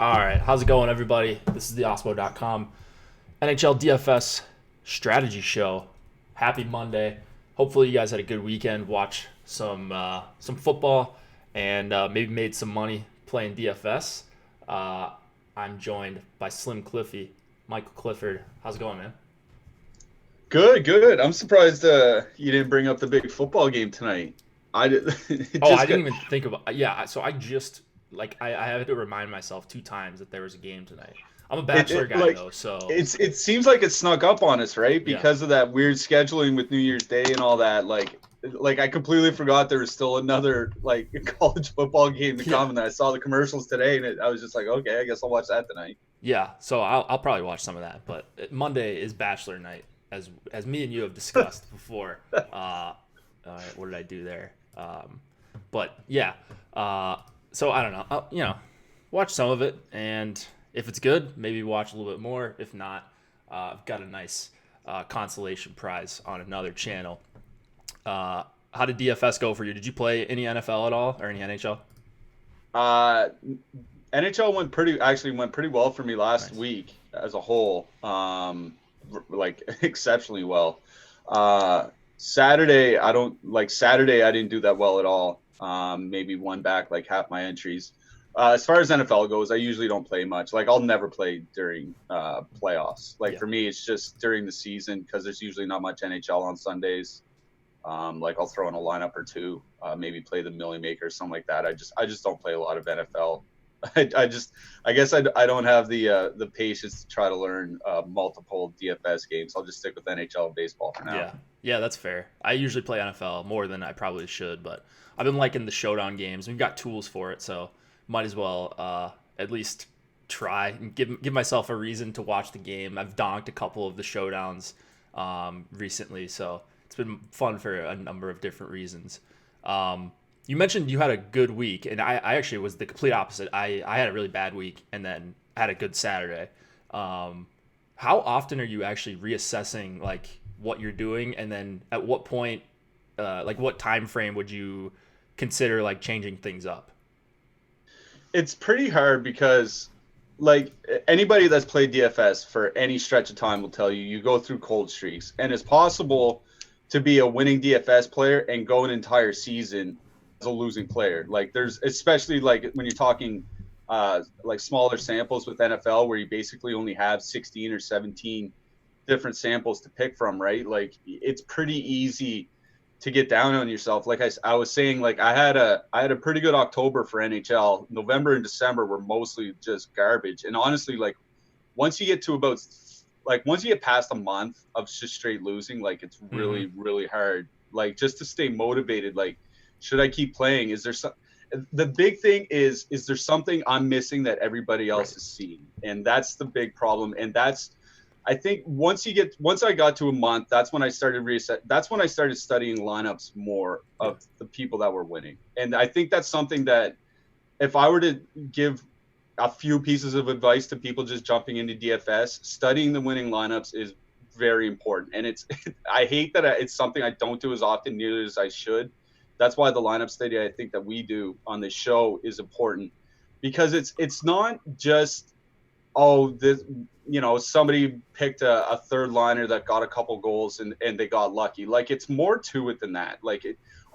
All right, how's it going, everybody? This is the Osmo.com NHL DFS Strategy Show. Happy Monday. Hopefully, you guys had a good weekend. Watch some football and maybe made some money playing DFS. I'm joined by Slim Cliffy, Michael Clifford. How's it going, man? Good, good. I'm surprised you didn't bring up the big football game tonight. I did, it Oh, I just didn't got even think about. Yeah, so I just I had to remind myself 2 times that there was a game tonight. I'm a it, Bachelor it guy like though, so it seems like it snuck up on us, right? yeah. Because of that weird scheduling with New Year's Day and all that. Like I completely forgot there was still another like college football game to Yeah. come, and I saw the commercials today, and I was just like, okay, I guess I'll watch that tonight. Yeah, so I'll probably watch some of that. But Monday is Bachelor night, as me and you have discussed before. All right, what did I do there? But yeah, so I don't know. Watch some of it, and if it's good, maybe watch a little bit more. If not, I've got a nice consolation prize on another channel. How did DFS go for you? Did you play any NFL at all or any NHL? Uh, NHL went pretty well for me last Nice. week as a whole. Like exceptionally well. Uh, Saturday I didn't do that well at all. Maybe won back like half my entries. As far as NFL goes, I usually don't play much. Like I'll never play during playoffs. Like Yeah. for me, it's just during the season because there's usually not much NHL on Sundays. Like I'll throw in a lineup or two, maybe play the Millie Maker or something like that. I just don't play a lot of NFL. I guess I don't have the patience to try to learn multiple DFS games. I'll just stick with NHL and baseball for now. Yeah. Yeah, that's fair. I usually play NFL more than I probably should, but I've been liking the showdown games. We've got tools for it, so might as well at least try and give myself a reason to watch the game. I've donked a couple of the showdowns recently, so it's been fun for a number of different reasons. You mentioned you had a good week, and I actually was the complete opposite. I had a really bad week and then had a good Saturday. Um, how often are you actually reassessing like what you're doing, and then at what point, like what time frame would you consider like changing things up? It's pretty hard because like anybody that's played DFS for any stretch of time will tell you you go through cold streaks, and it's possible to be a winning DFS player and go an entire season as a losing player. Like there's especially like when you're talking like smaller samples with NFL where you basically only have 16 or 17 different samples to pick from, right? Like it's pretty easy to get down on yourself. Like I was saying, like I had a pretty good October for NHL. November and December were mostly just garbage. And honestly, like once you get to about like once you get past a month of just straight losing, like it's Mm-hmm. really, really hard. Like just to stay motivated, like should I keep playing? Is there some the big thing is there something I'm missing that everybody else Right. is seeing? And that's the big problem. And that's I think once I got to a month, that's when I started reset. That's when I started studying lineups more Yeah. of the people that were winning. And I think that's something that if I were to give a few pieces of advice to people just jumping into DFS, studying the winning lineups is very important. And it's I hate that it's something I don't do as often nearly as I should. That's why the lineup study I think that we do on this show is important because it's not just this somebody picked a third liner that got a couple goals and they got lucky. Like it's more to it than that. Like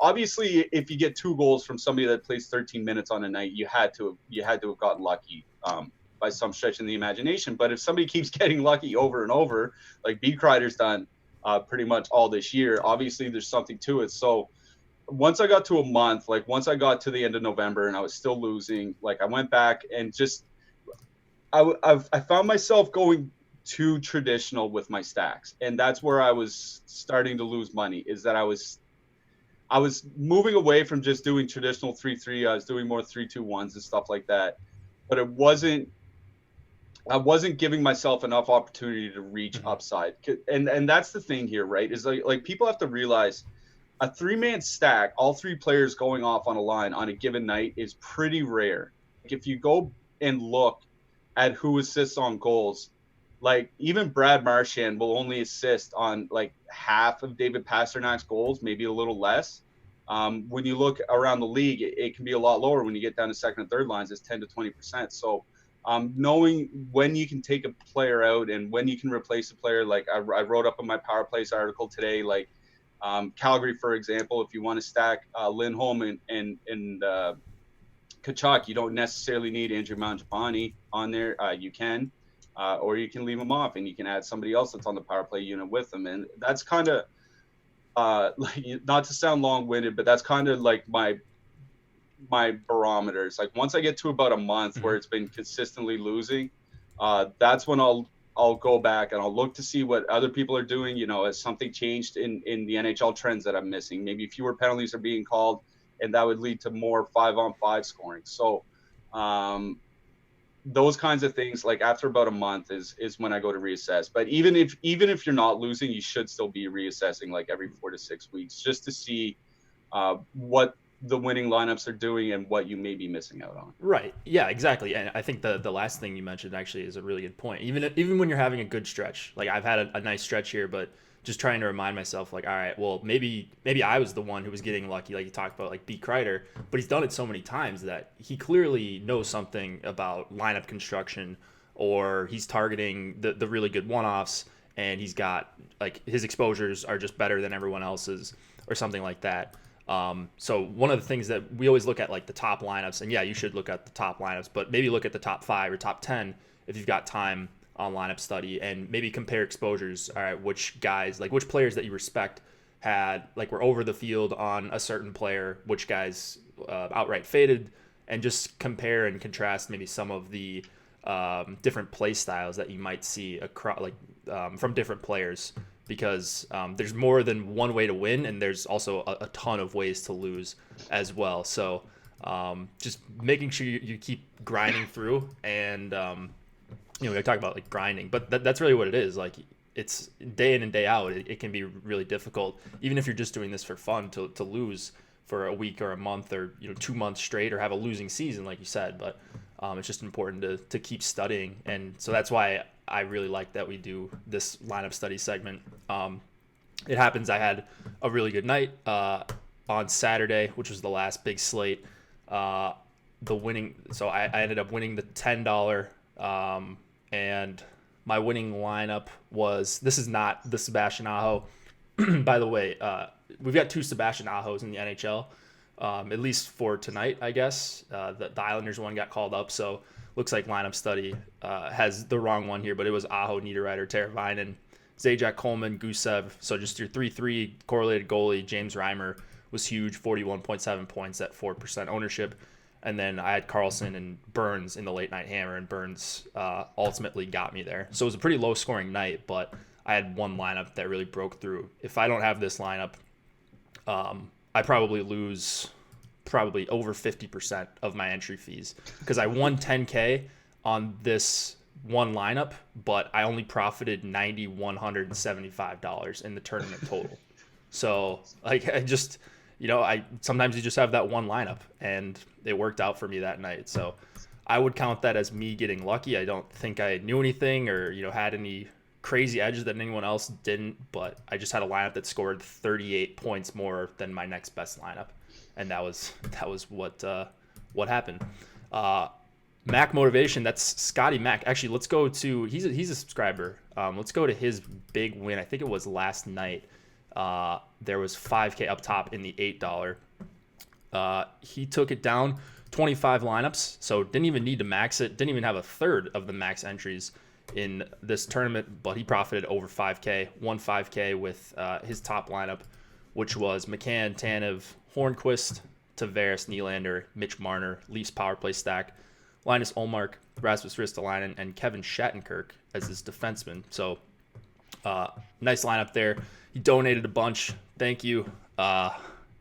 obviously if you get 2 goals from somebody that plays 13 minutes on a night, you had to have gotten lucky by some stretch in the imagination. But if somebody keeps getting lucky over and over, like B Kreider's done pretty much all this year, obviously there's something to it. So once I got to a month, like once I got to the end of November and I was still losing, like I went back and just I found myself going too traditional with my stacks, and that's where I was starting to lose money. Is that I was moving away from just doing traditional 3-3. I was doing more 3-2-1s and stuff like that, but I wasn't giving myself enough opportunity to reach Mm-hmm. upside. And that's the thing here, right? Is like people have to realize a 3-man stack, all 3 players going off on a line on a given night is pretty rare. Like if you go and look at who assists on goals. Like even Brad Marchand will only assist on like half of David Pasternak's goals, maybe a little less. When you look around the league, it can be a lot lower when you get down to second and third lines. It's 10 to 20%. So knowing when you can take a player out and when you can replace a player. Like I wrote up in my Power Plays article today, like Calgary, for example, if you want to stack Lindholm and Kachuk, you don't necessarily need Andrew Mangiapane on there. You can, or you can leave him off and you can add somebody else that's on the power play unit with them. And that's kind of, like, not to sound long-winded, but that's kind of like my barometers. Like once I get to about a month where it's been consistently losing, that's when I'll go back and I'll look to see what other people are doing. You know, has something changed in the NHL trends that I'm missing? Maybe fewer penalties are being called, and that would lead to more 5-on-5 scoring. So those kinds of things, like after about a month is when I go to reassess. But even if you're not losing, you should still be reassessing like every 4 to 6 weeks just to see what the winning lineups are doing and what you may be missing out on. Right. Yeah, exactly. And I think the last thing you mentioned actually is a really good point. Even when you're having a good stretch, like I've had a nice stretch here, but just trying to remind myself, like, all right, well, maybe I was the one who was getting lucky, like you talked about, like B. Kreider, but he's done it so many times that he clearly knows something about lineup construction, or he's targeting the really good one-offs, and he's got, like, his exposures are just better than everyone else's, or something like that. So one of the things that we always look at, like the top lineups, and yeah, you should look at the top lineups, but maybe look at the top 5 or top 10 if you've got time on lineup study, and maybe compare exposures. All right, which guys, like which players that you respect were over the field on a certain player, which guys outright faded, and just compare and contrast maybe some of the different play styles that you might see across, from different players, because there's more than one way to win, and there's also a ton of ways to lose as well. So just making sure you keep grinding through, and we talk about like grinding, but that's really what it is. Like, it's day in and day out. It can be really difficult, even if you're just doing this for fun, to lose for a week or a month or 2 months straight, or have a losing season, like you said. But it's just important to keep studying, and so that's why I really like that we do this lineup study segment. It happens I had a really good night on Saturday, which was the last big slate. I ended up winning the $10. And my winning lineup was, this is not the Sebastian Aho. By the way, we've got 2 Sebastian Ahos in the NHL, at least for tonight, I guess. The Islanders one got called up, so looks like lineup study has the wrong one here, but it was Aho, Niederreiter, Teravainen, Zajac, Coleman, Gusev. So just your 3-3 correlated goalie. James Reimer was huge, 41.7 points at 4% ownership. And then I had Carlson and Burns in the late night hammer, and Burns ultimately got me there. So it was a pretty low scoring night, but I had one lineup that really broke through. If I don't have this lineup, I probably lose over 50% of my entry fees, because I won $10K on this one lineup, but I only profited $9,175 in the tournament total. So like, sometimes you just have that one lineup, and it worked out for me that night. So I would count that as me getting lucky. I don't think I knew anything or had any crazy edges that anyone else didn't, but I just had a lineup that scored 38 points more than my next best lineup, and that was what happened. Mac Motivation, that's Scotty Mac. Actually, let's go to, he's a subscriber. Let's go to his big win. I think it was last night. There was $5K up top in the $8. He took it down 25 lineups, so didn't even need to max it. Didn't even have a third of the max entries in this tournament, but he profited over 5K. Won 5K with his top lineup, which was McCann, Tanev, Hornquist, Tavares, Nylander, Mitch Marner, Leafs power play stack, Linus Ullmark, Rasmus Ristolainen, and Kevin Shattenkirk as his defenseman. So nice lineup there. He donated a bunch. Thank you.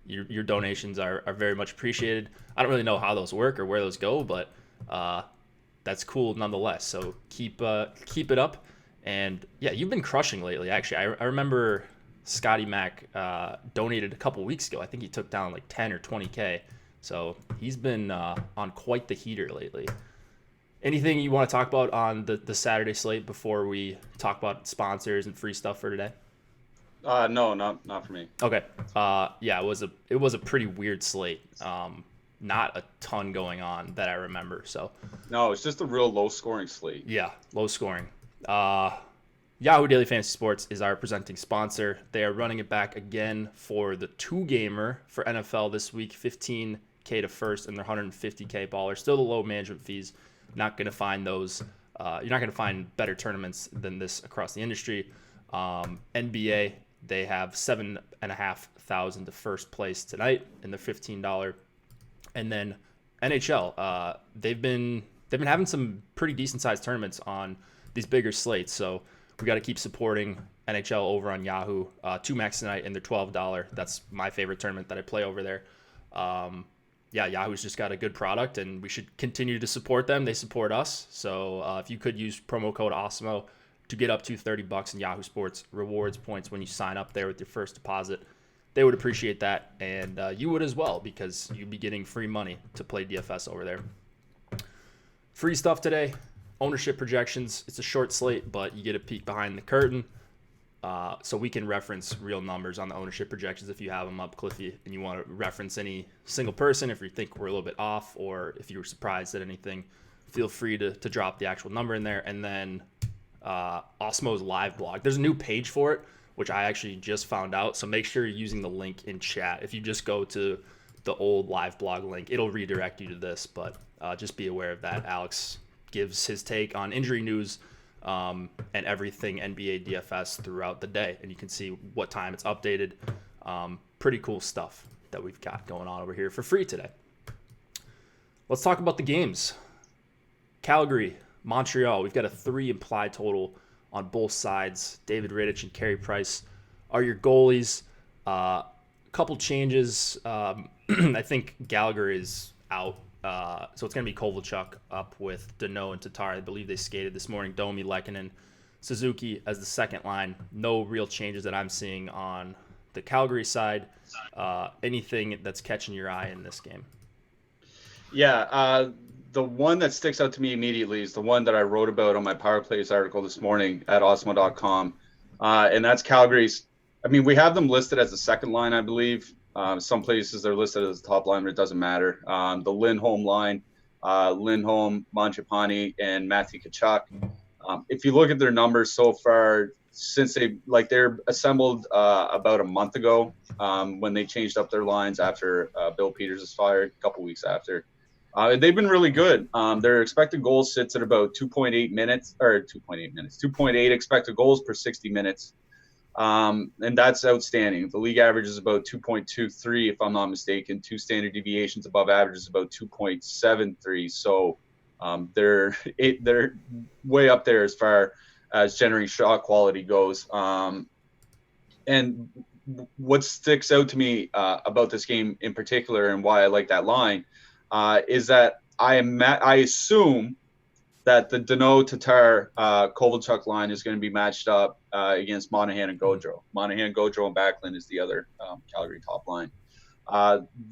Your donations are very much appreciated. I don't really know how those work or where those go, but that's cool nonetheless. So keep it up. And yeah, you've been crushing lately. Actually, I remember Scotty Mac donated a couple weeks ago. I think he took down like 10 or 20K. So he's been on quite the heater lately. Anything you want to talk about on the Saturday slate before we talk about sponsors and free stuff for today? No, not for me. Okay. Yeah, it was a pretty weird slate. not a ton going on that I remember. So No, it's just a real low scoring slate. yeah, low scoring. Yahoo Daily Fantasy Sports is our presenting sponsor. They are running it back again for the 2-gamer for NFL this week, 15K to first and their 150K baller. Still the low management fees. Not going to find those. You're not going to find better tournaments than this across the industry. NBA, they have 7,500 to first place tonight in the $15. And then NHL, they've been having some pretty decent sized tournaments on these bigger slates. So we got to keep supporting NHL over on Yahoo. 2 max tonight and they're $12. That's my favorite tournament that I play over there. Yeah, Yahoo's just got a good product, and we should continue to support them. They support us. So if you could use promo code AWESEMO to get up to $30 in Yahoo Sports rewards points when you sign up there with your first deposit, they would appreciate that, and you would as well, because you'd be getting free money to play DFS over there. Free stuff today, ownership projections. It's a short slate, but you get a peek behind the curtain. So we can reference real numbers on the ownership projections if you have them up, Cliffy, and you want to reference any single person. If you think we're a little bit off, or if you were surprised at anything, feel free to drop the actual number in there. And then Osmo's live blog. There's a new page for it, which I actually just found out. So make sure you're using the link in chat. If you just go to the old live blog link, it'll redirect you to this. But just be aware of that. Alex gives his take on injury news and everything NBA DFS throughout the day, and you can see what time it's updated. Pretty cool stuff that we've got going on over here for free today. Let's talk about the games. Calgary, Montreal. We've got a 3 implied total on both sides. David Rittich and Carey Price are your goalies. Couple changes. I think Gallagher is out. So it's going to be Kovalchuk up with Danault and Tatar. I believe they skated this morning. Domi, Lehkonen, Suzuki as the second line. No real changes that I'm seeing on the Calgary side. Anything that's catching your eye in this game? Yeah, the one that sticks out to me immediately is the one that I wrote about on my Power Plays article this morning at awesemo.com. And that's Calgary's. I mean, we have them listed as the second line, I believe. Some places they're listed as the top line, but it doesn't matter. The Lindholm line, Lindholm, Mangiapane, and Matthew Tkachuk. If you look at their numbers so far, since they're assembled about a month ago when they changed up their lines after Bill Peters was fired, a couple weeks after. They've been really good. Their expected goals sits at about 2.8 expected goals per 60 minutes. And that's outstanding. The league average is about 2.23, if I'm not mistaken. 2 standard deviations above average is about 2.73. So they're way up there as far as generating shot quality goes. And what sticks out to me about this game in particular, and why I like that line, is that I assume that the Danault, Tatar, Kovalchuk line is going to be matched up against Monahan and Gaudreau. Monahan, Gaudreau, and Backlund is the other Calgary top line.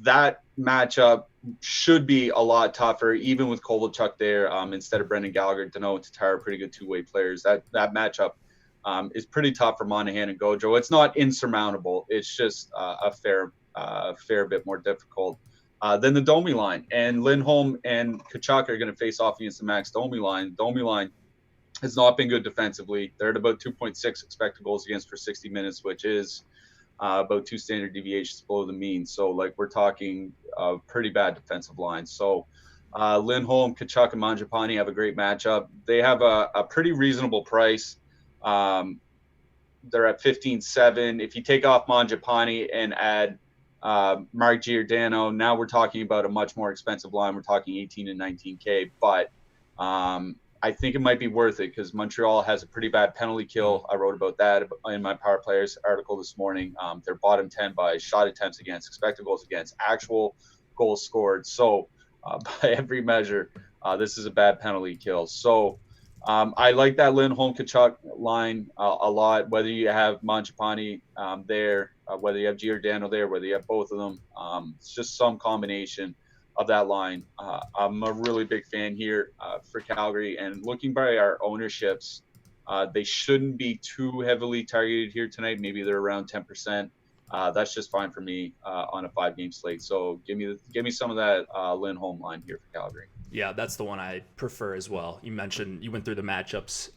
That matchup should be a lot tougher, even with Kovalchuk there. Instead of Brendan Gallagher, Danault and Tatar are pretty good two-way players. That matchup is pretty tough for Monahan and Gaudreau. It's not insurmountable. It's just a fair bit more difficult than the Domi line. And Lindholm and Tkachuk are going to face off against the Max Domi line. Domi line has not been good defensively. They're at about 2.6 expected goals against per 60 minutes, which is about 2 standard deviations below the mean. So, we're talking a pretty bad defensive line. So, Lindholm, Tkachuk, and Mangiapane have a great matchup. They have a pretty reasonable price. They're at 15.7. If you take off Mangiapane and add Mark Giordano, now we're talking about a much more expensive line. We're talking 18 and 19K, but I think it might be worth it because Montreal has a pretty bad penalty kill. I wrote about that in my Power Players article this morning. They're bottom 10 by shot attempts against, expected goals against, actual goals scored. So by every measure, this is a bad penalty kill. So I like that Lindholm Tkachuk line a lot, whether you have Mangiapane there, whether you have Giordano there, whether you have both of them. It's just some combination of that line. I'm a really big fan here for Calgary, and looking by our ownerships, they shouldn't be too heavily targeted here tonight. Maybe they're around 10%. that's just fine for me on a 5-game slate. So give me some of that Lindholm line here for Calgary. Yeah, that's the one I prefer as well. You mentioned you went through the matchups.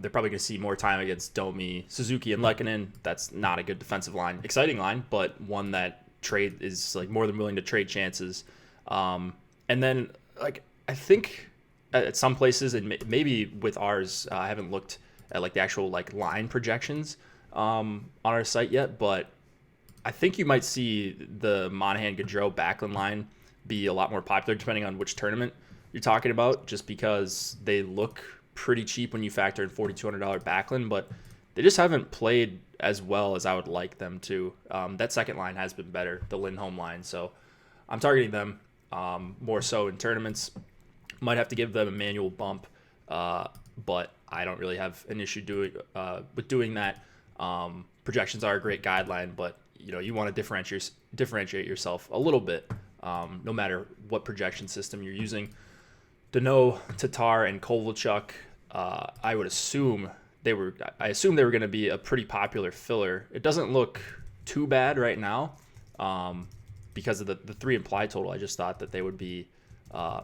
They're probably going to see more time against Domi, Suzuki, and Lehkonen. That's not a good defensive line. Exciting line, but one that trade is like more than willing to trade chances. And then like I think at some places and maybe with ours, I haven't looked at like the actual like line projections on our site yet, but I think you might see the Monahan Gaudreau Backlund line be a lot more popular depending on which tournament you're talking about, just because they look pretty cheap when you factor in $4,200 Backlund, but they just haven't played as well as I would like them to. That second line has been better, the Lindholm line, so I'm targeting them more so in tournaments. Might have to give them a manual bump, but I don't really have an issue with doing that. Projections are a great guideline, but you want to differentiate yourself a little bit, no matter what projection system you're using. Danault, Tatar, and Kovalchuk, I assume they were going to be a pretty popular filler. It doesn't look too bad right now because of the 3 implied total. I just thought that they would be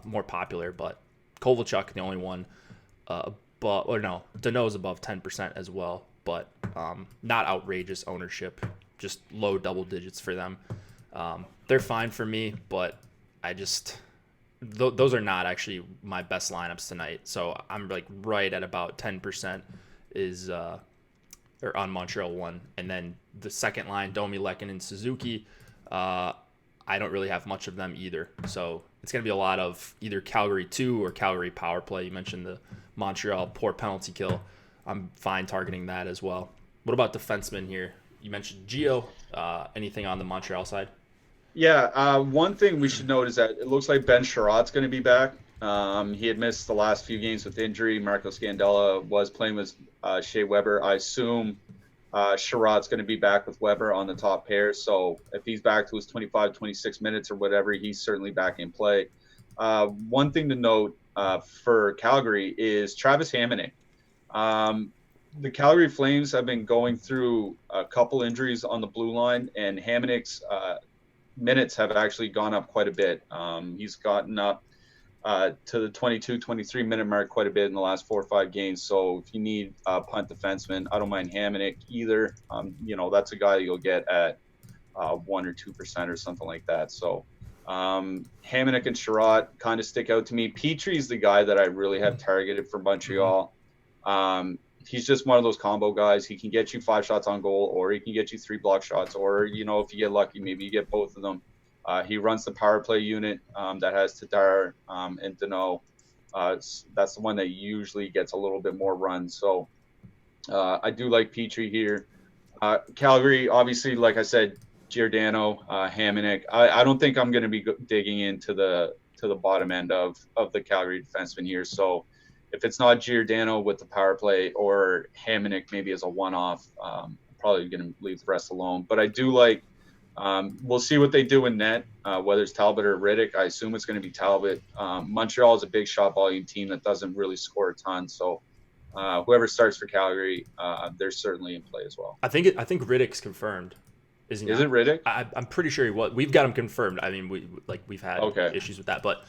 more popular, but Kovalchuk, the only one, Danault's above 10% as well, but not outrageous ownership, just low double digits for them. They're fine for me, but I just those are not actually my best lineups tonight. So I'm like right at about 10% is or on Montreal 1, and then the second line, Domi, Lehkonen, and Suzuki. I don't really have much of them either. So it's going to be a lot of either Calgary 2 or Calgary power play. You mentioned the Montreal poor penalty kill. I'm fine targeting that as well. What about defensemen here? You mentioned Gio. Anything on the Montreal side? Yeah, one thing we should note is that it looks like Ben Sherratt's going to be back. He had missed the last few games with injury. Marco Scandella was playing with Shea Weber. I assume Sherratt's going to be back with Weber on the top pair. So if he's back to his 25, 26 minutes or whatever, he's certainly back in play. One thing to note for Calgary is Travis Hamonic. The Calgary Flames have been going through a couple injuries on the blue line, and Hamonic's minutes have actually gone up quite a bit. He's gotten up to the 22, 23 minute mark quite a bit in the last 4 or 5 games. So if you need a punt defenseman, I don't mind Hamonic either. That's a guy you'll get at 1 or 2% or something like that. So Hamonic and Sherratt kind of stick out to me. Petry's the guy that I really have targeted for Montreal. He's just one of those combo guys. He can get you 5 shots on goal, or he can get you 3 block shots, or, if you get lucky, maybe you get both of them. He runs the power play unit that has Tatar and Danault. That's the one that usually gets a little bit more run. So I do like Petry here. Calgary, obviously, like I said, Giordano, Hamonic. I don't think I'm going to be digging into the bottom end of the Calgary defenseman here. So if it's not Giordano with the power play or Hamonic maybe as a one-off, I'm probably going to leave the rest alone. But I do like we'll see what they do in net, whether it's Talbot or Riddick. I assume it's going to be Talbot. Montreal is a big shot volume team that doesn't really score a ton. So whoever starts for Calgary, they're certainly in play as well. I think Riddick's confirmed. Is he? Is it Riddick? I'm pretty sure he was. We've got him confirmed. I mean, we've had issues with that, but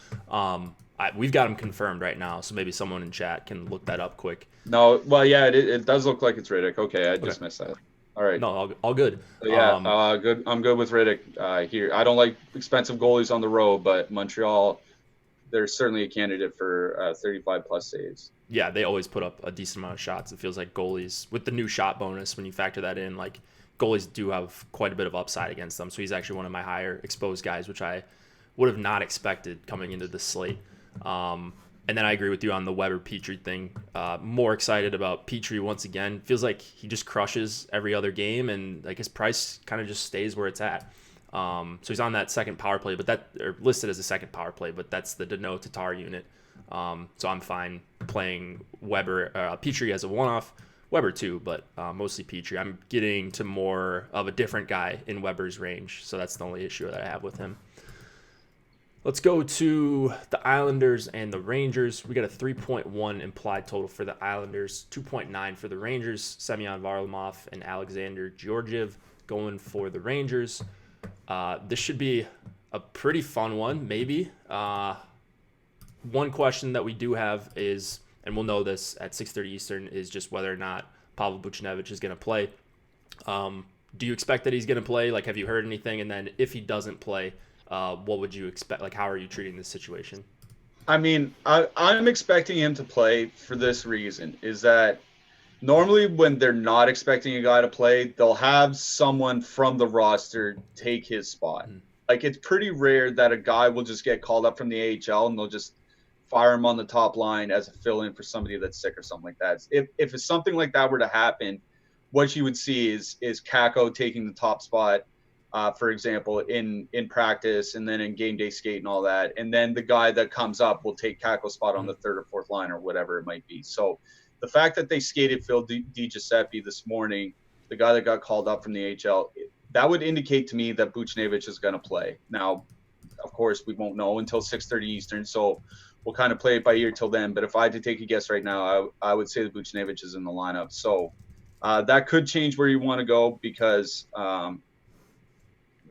we've got him confirmed right now. So maybe someone in chat can look that up quick. No, well, yeah, it does look like it's Riddick. Okay, I just missed that. All right. No, all good. So, yeah, good. I'm good with Riddick here. I don't like expensive goalies on the road, but Montreal, they're certainly a candidate for 35 plus saves. Yeah, they always put up a decent amount of shots. It feels like goalies with the new shot bonus, when you factor that in, like goalies do have quite a bit of upside against them. So he's actually one of my higher exposed guys, which I would have not expected coming into the slate. And then I agree with you on the Weber Petry thing. More excited about Petry once again. Feels like he just crushes every other game, and like his price kind of just stays where it's at. So he's on that second power play, or listed as a second power play, but that's the Danault Tatar unit. So I'm fine playing Petry as a one-off. Weber too, but mostly Petry. I'm getting to more of a different guy in Weber's range, so that's the only issue that I have with him. Let's go to the Islanders and the Rangers. We got a 3.1 implied total for the Islanders, 2.9 for the Rangers. Semyon Varlamov and Alexander Georgiev, going for the Rangers. This should be a pretty fun one, maybe. One question that we do have is, and we'll know this at 6:30 Eastern, is just whether or not Pavel Buchnevich is going to play. Do you expect that he's going to play? Like, have you heard anything? And then if he doesn't play, what would you expect? Like, how are you treating this situation? I mean, I'm expecting him to play for this reason, is that normally when they're not expecting a guy to play, they'll have someone from the roster take his spot. Mm-hmm. Like, it's pretty rare that a guy will just get called up from the AHL and they'll just fire him on the top line as a fill-in for somebody that's sick or something like that. If something like that were to happen, what you would see is Kako taking the top spot, for example, in practice and then in game day skate and all that. And then the guy that comes up will take Kako's spot on the third or fourth line or whatever it might be. So the fact that they skated Phil DiGiuseppe this morning, the guy that got called up from the AHL, that would indicate to me that Buchnevich is going to play. Now, of course, we won't know until 6:30 Eastern, so we'll kind of play it by ear till then. But if I had to take a guess right now, I would say that Buchnevich is in the lineup. So that could change where you want to go, because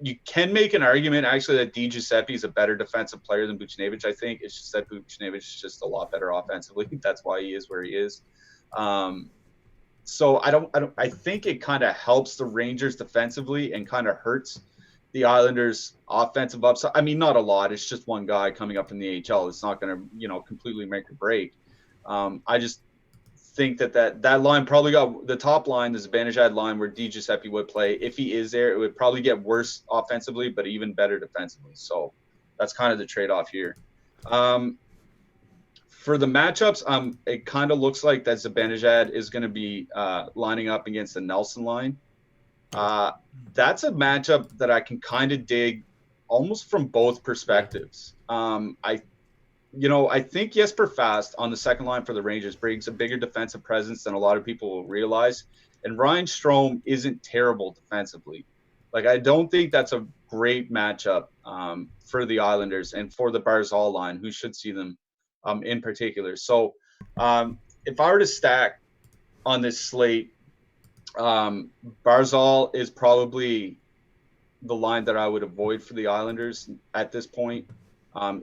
you can make an argument, actually, that DiGiuseppe is a better defensive player than Buchnevich, I think. It's just that Buchnevich is just a lot better offensively. That's why he is where he is. So I think it kind of helps the Rangers defensively and kind of hurts the Islanders offensive upside. I mean, not a lot. It's just one guy coming up in the AHL. It's not going to, completely make or break. I just think that line probably got the top line, the Zibanejad line where DiGiuseppe would play. If he is there, it would probably get worse offensively, but even better defensively. So that's kind of the trade-off here. For the matchups, it kind of looks like that Zibanejad is going to be lining up against the Nelson line. That's a matchup that I can kind of dig almost from both perspectives. I think Jesper Fast on the second line for the Rangers brings a bigger defensive presence than a lot of people will realize. And Ryan Strome isn't terrible defensively. Like, I don't think that's a great matchup for the Islanders and for the Barzal line, who should see them in particular. So if I were to stack on this slate, Barzal is probably the line that I would avoid for the Islanders at this point.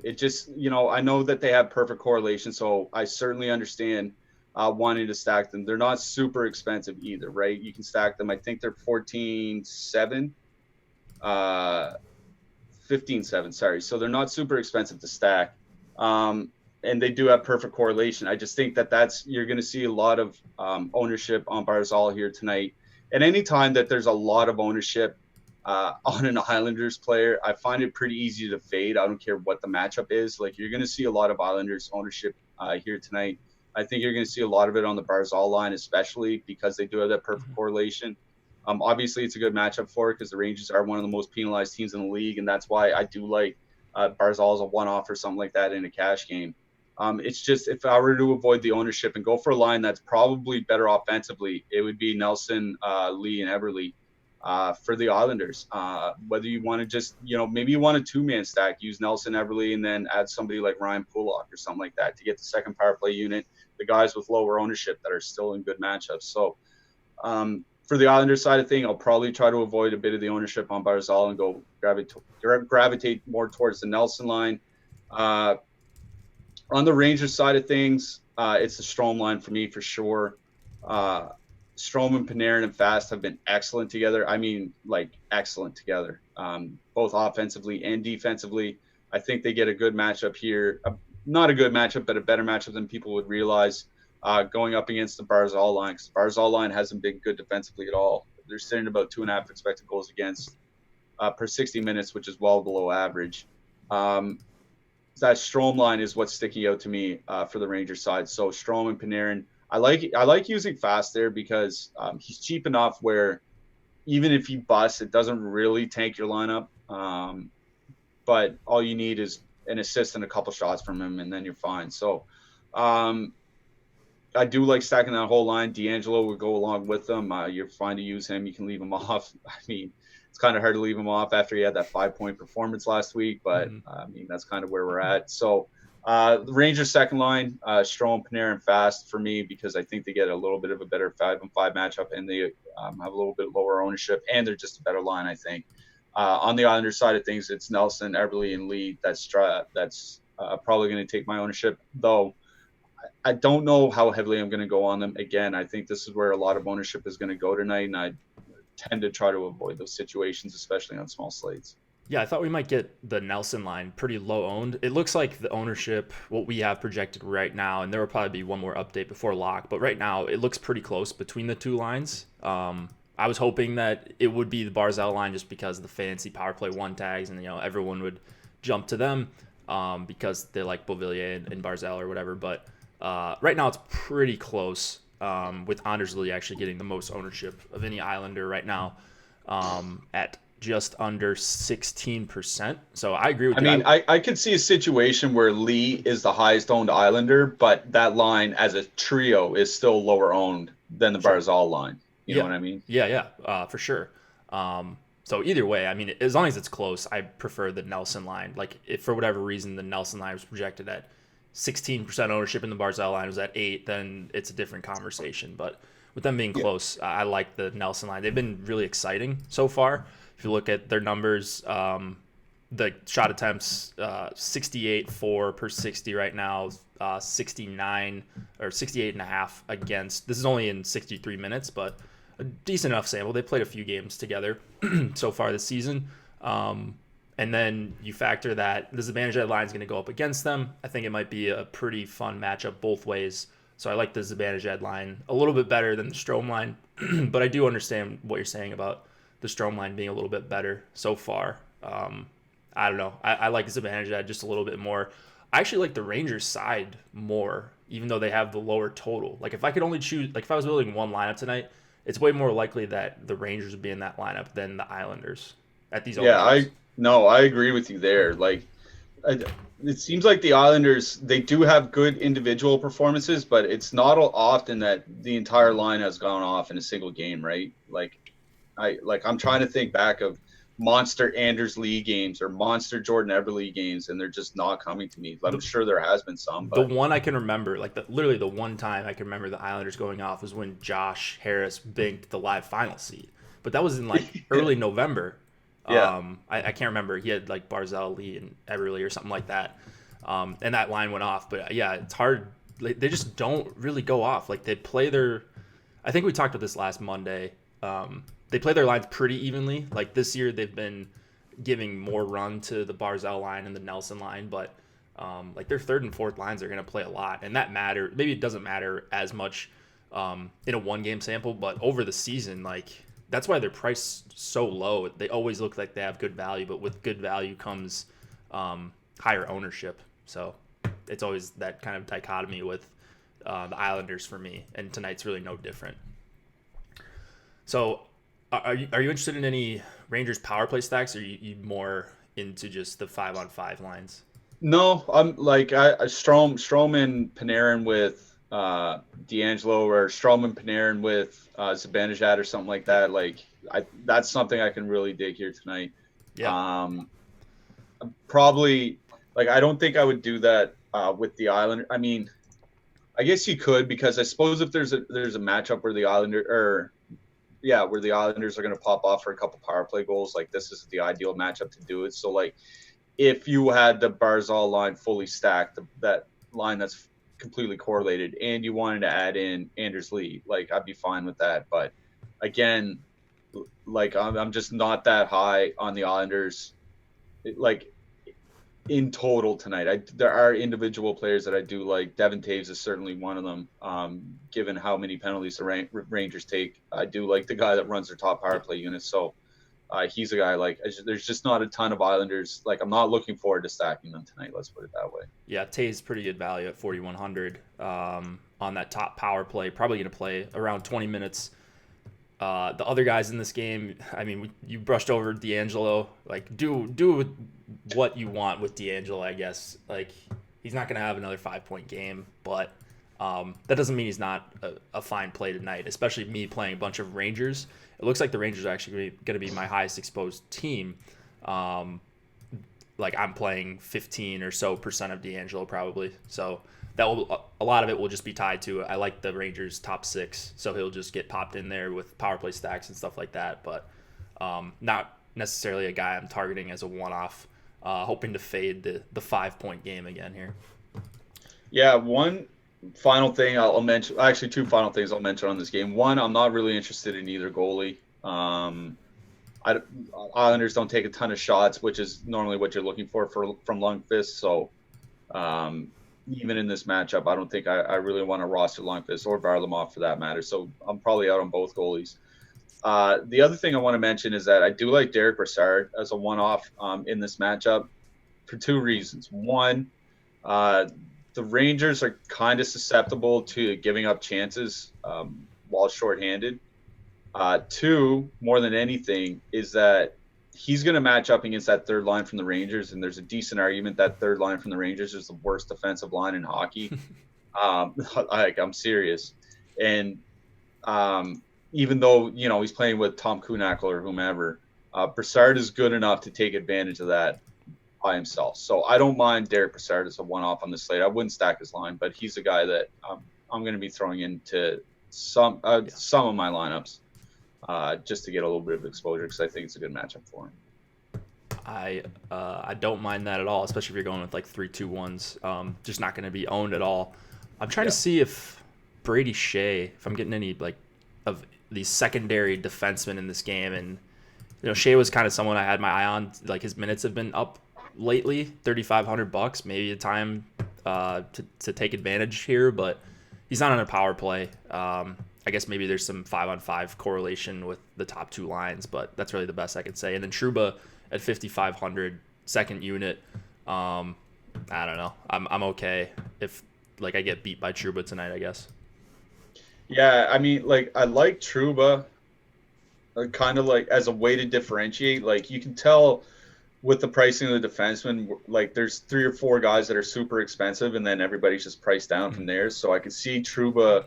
It just, I know that they have perfect correlation, so I certainly understand wanting to stack them. They're not super expensive either, right? You can stack them. I think they're 14-7, 15-7, sorry. So they're not super expensive to stack. And they do have perfect correlation. I just think you're going to see a lot of ownership on Barzal here tonight. And anytime that there's a lot of ownership on an Islanders player, I find it pretty easy to fade. I don't care what the matchup is. Like, you're going to see a lot of Islanders ownership here tonight. I think you're going to see a lot of it on the Barzal line, especially because they do have that perfect correlation. Obviously, it's a good matchup for it because the Rangers are one of the most penalized teams in the league, and that's why I do like Barzal as a one-off or something like that in a cash game. It's just, if I were to avoid the ownership and go for a line that's probably better offensively, it would be Nelson, Lee, and Everly for the Islanders. Whether you want to just, maybe you want a two-man stack, use Nelson, Everly, and then add somebody like Ryan Pulock or something like that to get the second power play unit, the guys with lower ownership that are still in good matchups. So for the Islanders side of thing, I'll probably try to avoid a bit of the ownership on Barzal and go gravitate more towards the Nelson line. On the Rangers side of things, it's the Strome line for me for sure. Strome and Panarin and Fast have been excellent together. I mean, like, excellent together, both offensively and defensively. I think they get a good matchup here. Not a good matchup, but a better matchup than people would realize going up against the Barzal line, because the Barzal line hasn't been good defensively at all. They're sitting about 2.5 expected goals against per 60 minutes, which is well below average. That Strome line is what's sticking out to me for the Rangers side. So Strome and Panarin. I like using Fast there because he's cheap enough where even if he busts, it doesn't really tank your lineup. But all you need is an assist and a couple shots from him, and then you're fine. So I do like stacking that whole line. D'Angelo would go along with them. You're fine to use him. You can leave him off. I mean, it's kind of hard to leave him off after he had that 5-point performance last week, but I mean, that's kind of where we're at. So The Rangers second line, Strome, Panarin, Fast for me because I think they get a little bit of a better 5-on-5 matchup and they have a little bit lower ownership and they're just a better line, I think. On the Islanders side of things, it's Nelson, Eberle, and Lee. That's probably going to take my ownership, though. I don't know how heavily I'm going to go on them. Again, I think this is where a lot of ownership is going to go tonight, and I tend to try to avoid those situations, especially on small slates. Yeah, I thought we might get the Nelson line pretty low owned. It looks like the ownership, what we have projected right now, and there will probably be one more update before lock, but right now it looks pretty close between the two lines. I was hoping that it would be the Barzal line just because of the fancy power play one tags, and everyone would jump to them because they like Beauvillier and Barzal or whatever. But right now it's pretty close with Anders Lee actually getting the most ownership of any Islander right now at just under 16%. So I agree with you. I mean, I could see a situation where Lee is the highest owned Islander, but that line as a trio is still lower owned than the Barzal line. You know what I mean? Yeah, for sure. So either way, I mean, as long as it's close, I prefer the Nelson line. Like, if for whatever reason the Nelson line was projected at 16% ownership and the Barzal line was at 8, then it's a different conversation. But with them being close, I like the Nelson line. They've been really exciting so far. If you look at their numbers, the shot attempts 68.4 per 60 right now, 69 or 68.5 against. This is only in 63 minutes, but a decent enough sample. They played a few games together so far this season. And then you factor that the Zibanejad line is going to go up against them. I think it might be a pretty fun matchup both ways. So I like the Zibanejad line a little bit better than the Strome line, but I do understand what you're saying about the Strome line being a little bit better so far. I don't know. I like Zibanejad just a little bit more. I actually like the Rangers side more, even though they have the lower total. Like, if I could only choose, like, if I was building one lineup tonight, it's way more likely that the Rangers would be in that lineup than the Islanders at these ownerships. I agree with you there. Like, it seems like the Islanders, they do have good individual performances, but it's not often that the entire line has gone off in a single game, right? I'm trying to think back of monster Anders Lee games or monster Jordan Eberle games, and they're just not coming to me. I'm sure there has been some. But the one I can remember, literally the one time I can remember the Islanders going off was when Josh Harris banked the live final seed. But that was in early November. Yeah. I can't remember. He had Barzal, Lee, and Eberle or something like that. And that line went off. But yeah, it's hard. They just don't really go off. They play their. I think we talked about this last Monday. They play their lines pretty evenly. This year, they've been giving more run to the Barzal line and the Nelson line, but their third and fourth lines are going to play a lot, and that matter. Maybe it doesn't matter as much in a one-game sample, but over the season, that's why they're priced so low. They always look like they have good value, but with good value comes higher ownership. So it's always that kind of dichotomy with the Islanders for me, and tonight's really no different. So are you interested in any Rangers power play stacks, or are you more into just the 5-on-5 lines? No, I'm Strome and Panarin with D'Angelo, or Strome and Panarin with Zibanejad or something like that. That's something I can really dig here tonight. Yeah. Probably I don't think I would do that with the Islanders. I mean, I guess you could, because I suppose if there's a matchup where the Islanders are going to pop off for a couple power play goals, this is the ideal matchup to do it. So if you had the Barzal line fully stacked, that line that's completely correlated, and you wanted to add in Anders Lee, I'd be fine with that. But again, I'm just not that high on the Islanders. In total tonight, there are individual players that I do like. Devin Taves is certainly one of them. Given how many penalties the Rangers take, I do like the guy that runs their top power play unit. So he's a guy there's just not a ton of Islanders. I'm not looking forward to stacking them tonight. Let's put it that way. Yeah, Taves pretty good value at 4,100 on that top power play. Probably going to play around 20 minutes. The other guys in this game, I mean, you brushed over D'Angelo. Do what you want with D'Angelo, I guess. He's not going to have another 5-point game, but that doesn't mean he's not a fine play tonight, especially me playing a bunch of Rangers. It looks like the Rangers are actually going to be my highest exposed team. like I'm playing 15 or so percent of D'Angelo probably. So that will, a lot of it will just be tied to, I like the Rangers top 6, so he'll just get popped in there with power play stacks and stuff like that. But not necessarily a guy I'm targeting as a one-off. Hoping to fade the 5-point game again here. Yeah, one final thing I'll mention. Actually, two final things I'll mention on this game. One, I'm not really interested in either goalie. Islanders don't take a ton of shots, which is normally what you're looking for from Lundqvist. So even in this matchup, I don't think I really want to roster Lundqvist or Varlamov for that matter. So I'm probably out on both goalies. The other thing I want to mention is that I do like Derick Brassard as a one-off in this matchup for two reasons. One, the Rangers are kind of susceptible to giving up chances while shorthanded. Two, more than anything, is that he's going to match up against that third line from the Rangers, and there's a decent argument that third line from the Rangers is the worst defensive line in hockey. I'm serious. And even though, he's playing with Tom Kuhnhackl or whomever, Brassard is good enough to take advantage of that by himself. So I don't mind Derick Brassard as a one-off on the slate. I wouldn't stack his line, but he's a guy that I'm going to be throwing into some of my lineups just to get a little bit of exposure because I think it's a good matchup for him. I don't mind that at all, especially if you're going with like 3-2-1s. Just not going to be owned at all. I'm trying to see if Brady Shea, if I'm getting any like of these secondary defensemen in this game, and Shea was kind of someone I had my eye on. Like his minutes have been up lately, $3,500, maybe a time to take advantage here, but he's not on a power play. I guess maybe there's some 5-on-5 correlation with the top two lines, but that's really the best I could say. And then Trouba at 5,500, second unit. I don't know. I'm okay if like I get beat by Trouba tonight, I guess. Yeah, I mean, like I like Trouba, kind of like as a way to differentiate. Like you can tell with the pricing of the defenseman, like there's 3 or 4 guys that are super expensive, and then everybody's just priced down from there. So I could see Trouba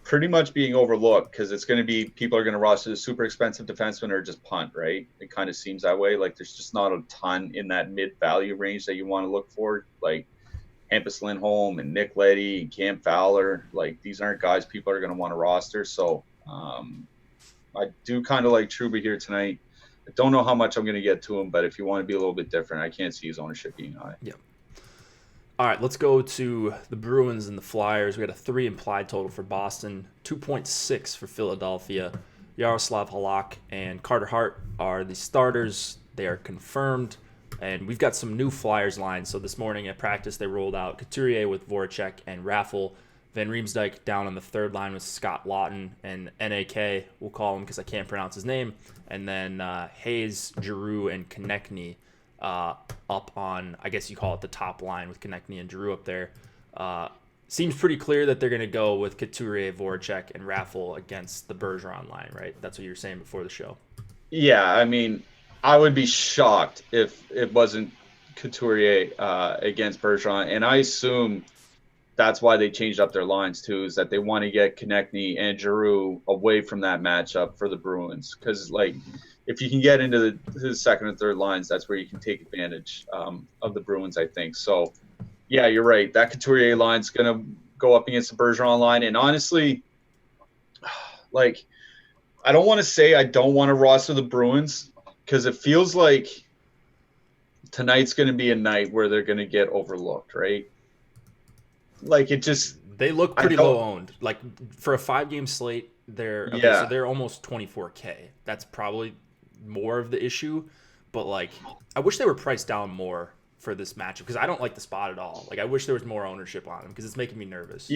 pretty much being overlooked because it's going to be people are going to roster the super expensive defenseman or just punt, right? It kind of seems that way. Like there's just not a ton in that mid-value range that you want to look for, like Hampus Lindholm and Nick Leddy and Cam Fowler. Like these aren't guys people are going to want to roster. So I do kind of like Trouba here tonight. I don't know how much I'm going to get to him, but if you want to be a little bit different, I can't see his ownership being high. Yeah. All right, let's go to the Bruins and the Flyers. We got a 3 implied total for Boston, 2.6 for Philadelphia. Yaroslav Halak and Carter Hart are the starters. They are confirmed. And we've got some new Flyers lines. So this morning at practice, they rolled out Couturier with Voracek and Raffle. Van Riemsdyk down on the third line with Scott Lawton and NAK, we'll call him because I can't pronounce his name. And then Hayes, Giroux, and Konechny up on, I guess you call it the top line with Konechny and Giroux up there. Seems pretty clear that they're going to go with Couturier, Voracek, and Raffle against the Bergeron line, right? That's what you were saying before the show. Yeah, I mean, I would be shocked if it wasn't Couturier against Bergeron. And I assume that's why they changed up their lines, too, is that they want to get Konechny and Giroux away from that matchup for the Bruins. Because, like, if you can get into the second and third lines, that's where you can take advantage of the Bruins, I think. So, yeah, you're right. That Couturier line's going to go up against the Bergeron line. And honestly, like, I don't want to say I don't want to roster the Bruins because it feels like tonight's going to be a night where they're going to get overlooked, right? Like, it just... They look pretty low owned. Like, for a 5-game slate, they're so they're almost 24K. That's probably more of the issue. But, like, I wish they were priced down more for this matchup because I don't like the spot at all. Like, I wish there was more ownership on them because it's making me nervous.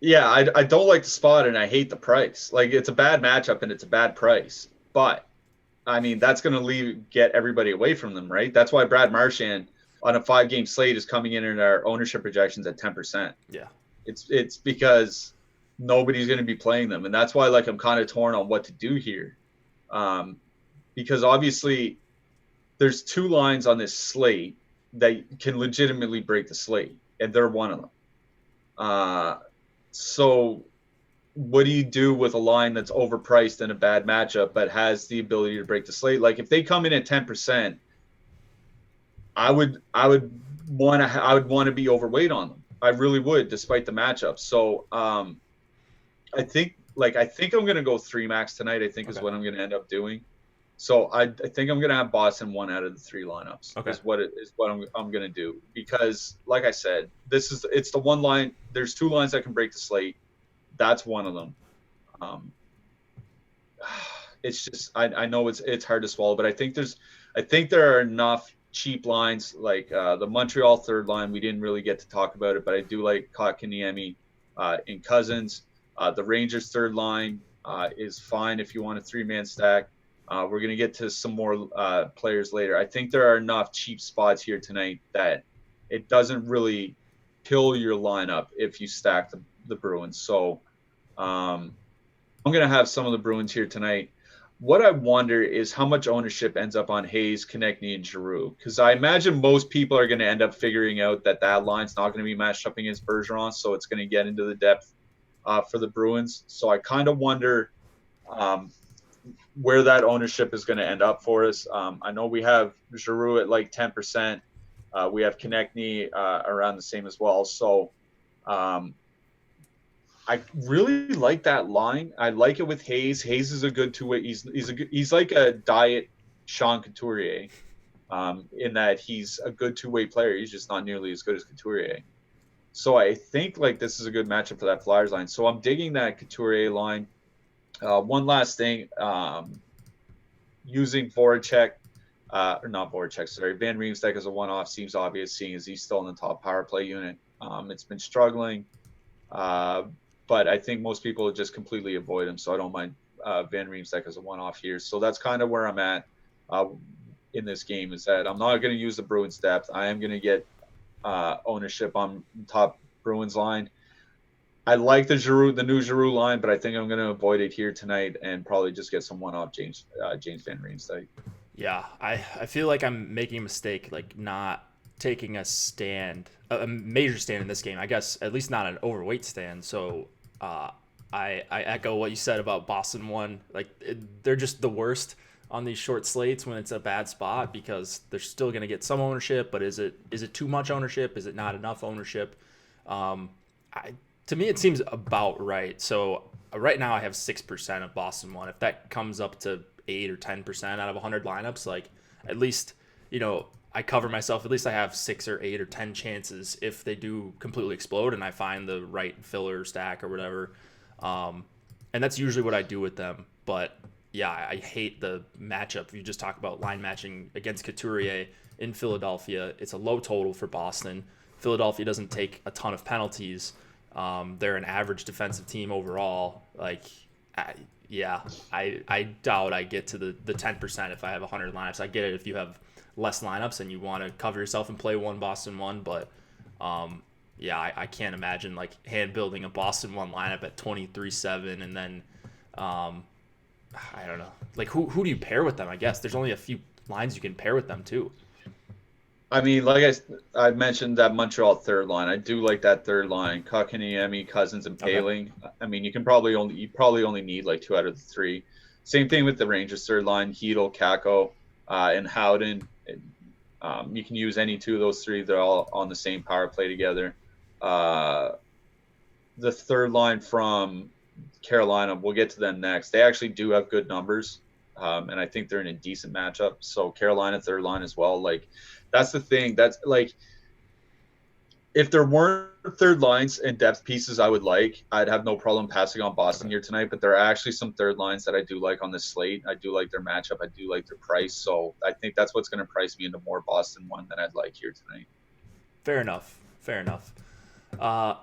Yeah, I don't like the spot and I hate the price. Like, it's a bad matchup and it's a bad price. But, I mean, that's going to get everybody away from them, right? That's why Brad Marchand on a 5-game slate is coming in our ownership projections at 10%. Yeah. It's because nobody's going to be playing them. And that's why, like, I'm kind of torn on what to do here. Because obviously there's 2 lines on this slate that can legitimately break the slate, and they're one of them. So what do you do with a line that's overpriced in a bad matchup but has the ability to break the slate? Like, if they come in at 10%, I would want to be overweight on them. I really would, despite the matchup. So I think I'm gonna go 3 max tonight. I think is Okay. what I'm gonna end up doing. So I think I'm gonna have Boston 1 out of the 3 lineups. Okay. Is what I'm gonna do, because like I said, it's the one line. There's 2 lines that can break the slate. That's one of them. Um, it's just I know it's hard to swallow, but I think there are enough cheap lines like the Montreal third line. We didn't really get to talk about it, but I do like Kotkaniemi in Cousins. The Rangers third line is fine if you want a 3-man stack. We're going to get to some more players later. I think there are enough cheap spots here tonight that it doesn't really kill your lineup if you stack the Bruins. So I'm going to have some of the Bruins here tonight. What I wonder is how much ownership ends up on Hayes, Konechny, and Giroux, because I imagine most people are going to end up figuring out that line's not going to be matched up against Bergeron, so it's going to get into the depth for the Bruins. So I kind of wonder where that ownership is going to end up for us. I know we have Giroux at like 10%. We have Konechny around the same as well. So I really like that line. I like it with Hayes. Hayes is a good 2-way. He's like a diet Sean Couturier, in that he's a good 2-way player. He's just not nearly as good as Couturier. So I think like this is a good matchup for that Flyers line. So I'm digging that Couturier line. One last thing, using Voracek, or not Voracek, sorry, Van Riemsdyk as a one-off seems obvious, seeing as he's still in the top power play unit. It's been struggling. But I think most people just completely avoid him, so I don't mind Van Riemsdyk as a one-off here. So that's kind of where I'm at in this game, is that I'm not going to use the Bruins depth. I am going to get ownership on top Bruins line. I like the new Giroux line, but I think I'm going to avoid it here tonight and probably just get some one-off James Van Riemsdyk. Yeah, I feel like I'm making a mistake, like not taking a major stand in this game. I guess at least not an overweight stand. So I echo what you said about Boston one. Like they're just the worst on these short slates when it's a bad spot, because they're still going to get some ownership, but is it too much ownership? Is it not enough ownership? To me, it seems about right. So right now I have 6% of Boston one. If that comes up to 8 or 10% out of 100 lineups, like at least, I cover myself. At least I have 6 or 8 or 10 chances if they do completely explode and I find the right filler stack or whatever. And that's usually what I do with them. But yeah, I hate the matchup. If you just talk about line matching against Couturier in Philadelphia, it's a low total for Boston. Philadelphia doesn't take a ton of penalties. They're an average defensive team overall. I doubt I get to the 10% if I have 100 lineups. I get it if you have less lineups and you want to cover yourself and play one Boston one, but I can't imagine like hand building a Boston one lineup at 23-7 and then I don't know. Like who do you pair with them? I guess there's only a few lines you can pair with them too. I mean, like I mentioned that Montreal third line. I do like that third line. Kotkaniemi, Cousins, and Paling. Okay. I mean, you probably only need like 2 out of the 3. Same thing with the Rangers third line: Hedl, Kakko, and Howden. You can use any 2 of those 3. They're all on the same power play together. The third line from Carolina, we'll get to them next. They actually do have good numbers, and I think they're in a decent matchup. So Carolina third line as well. Like, that's the thing. That's like, if there weren't third lines and depth pieces I'd have no problem passing on Boston here tonight. But there are actually some third lines that I do like on this slate. I do like their matchup. I do like their price. So I think that's what's going to price me into more Boston one than I'd like here tonight. Fair enough.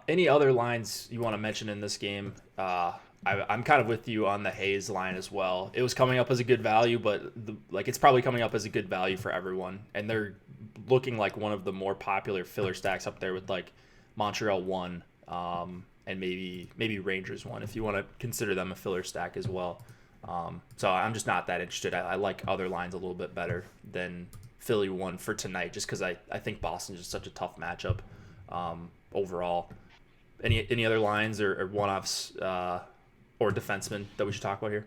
Any other lines you want to mention in this game? I'm kind of with you on the Hayes line as well. It was coming up as a good value, but it's probably coming up as a good value for everyone. And they're looking like one of the more popular filler stacks up there with like Montreal 1 and maybe Rangers 1 if you want to consider them a filler stack as well. So I'm just not that interested. I like other lines a little bit better than Philly 1 for tonight, just because I think Boston's just such a tough matchup overall. Any other lines or one-offs or defensemen that we should talk about here?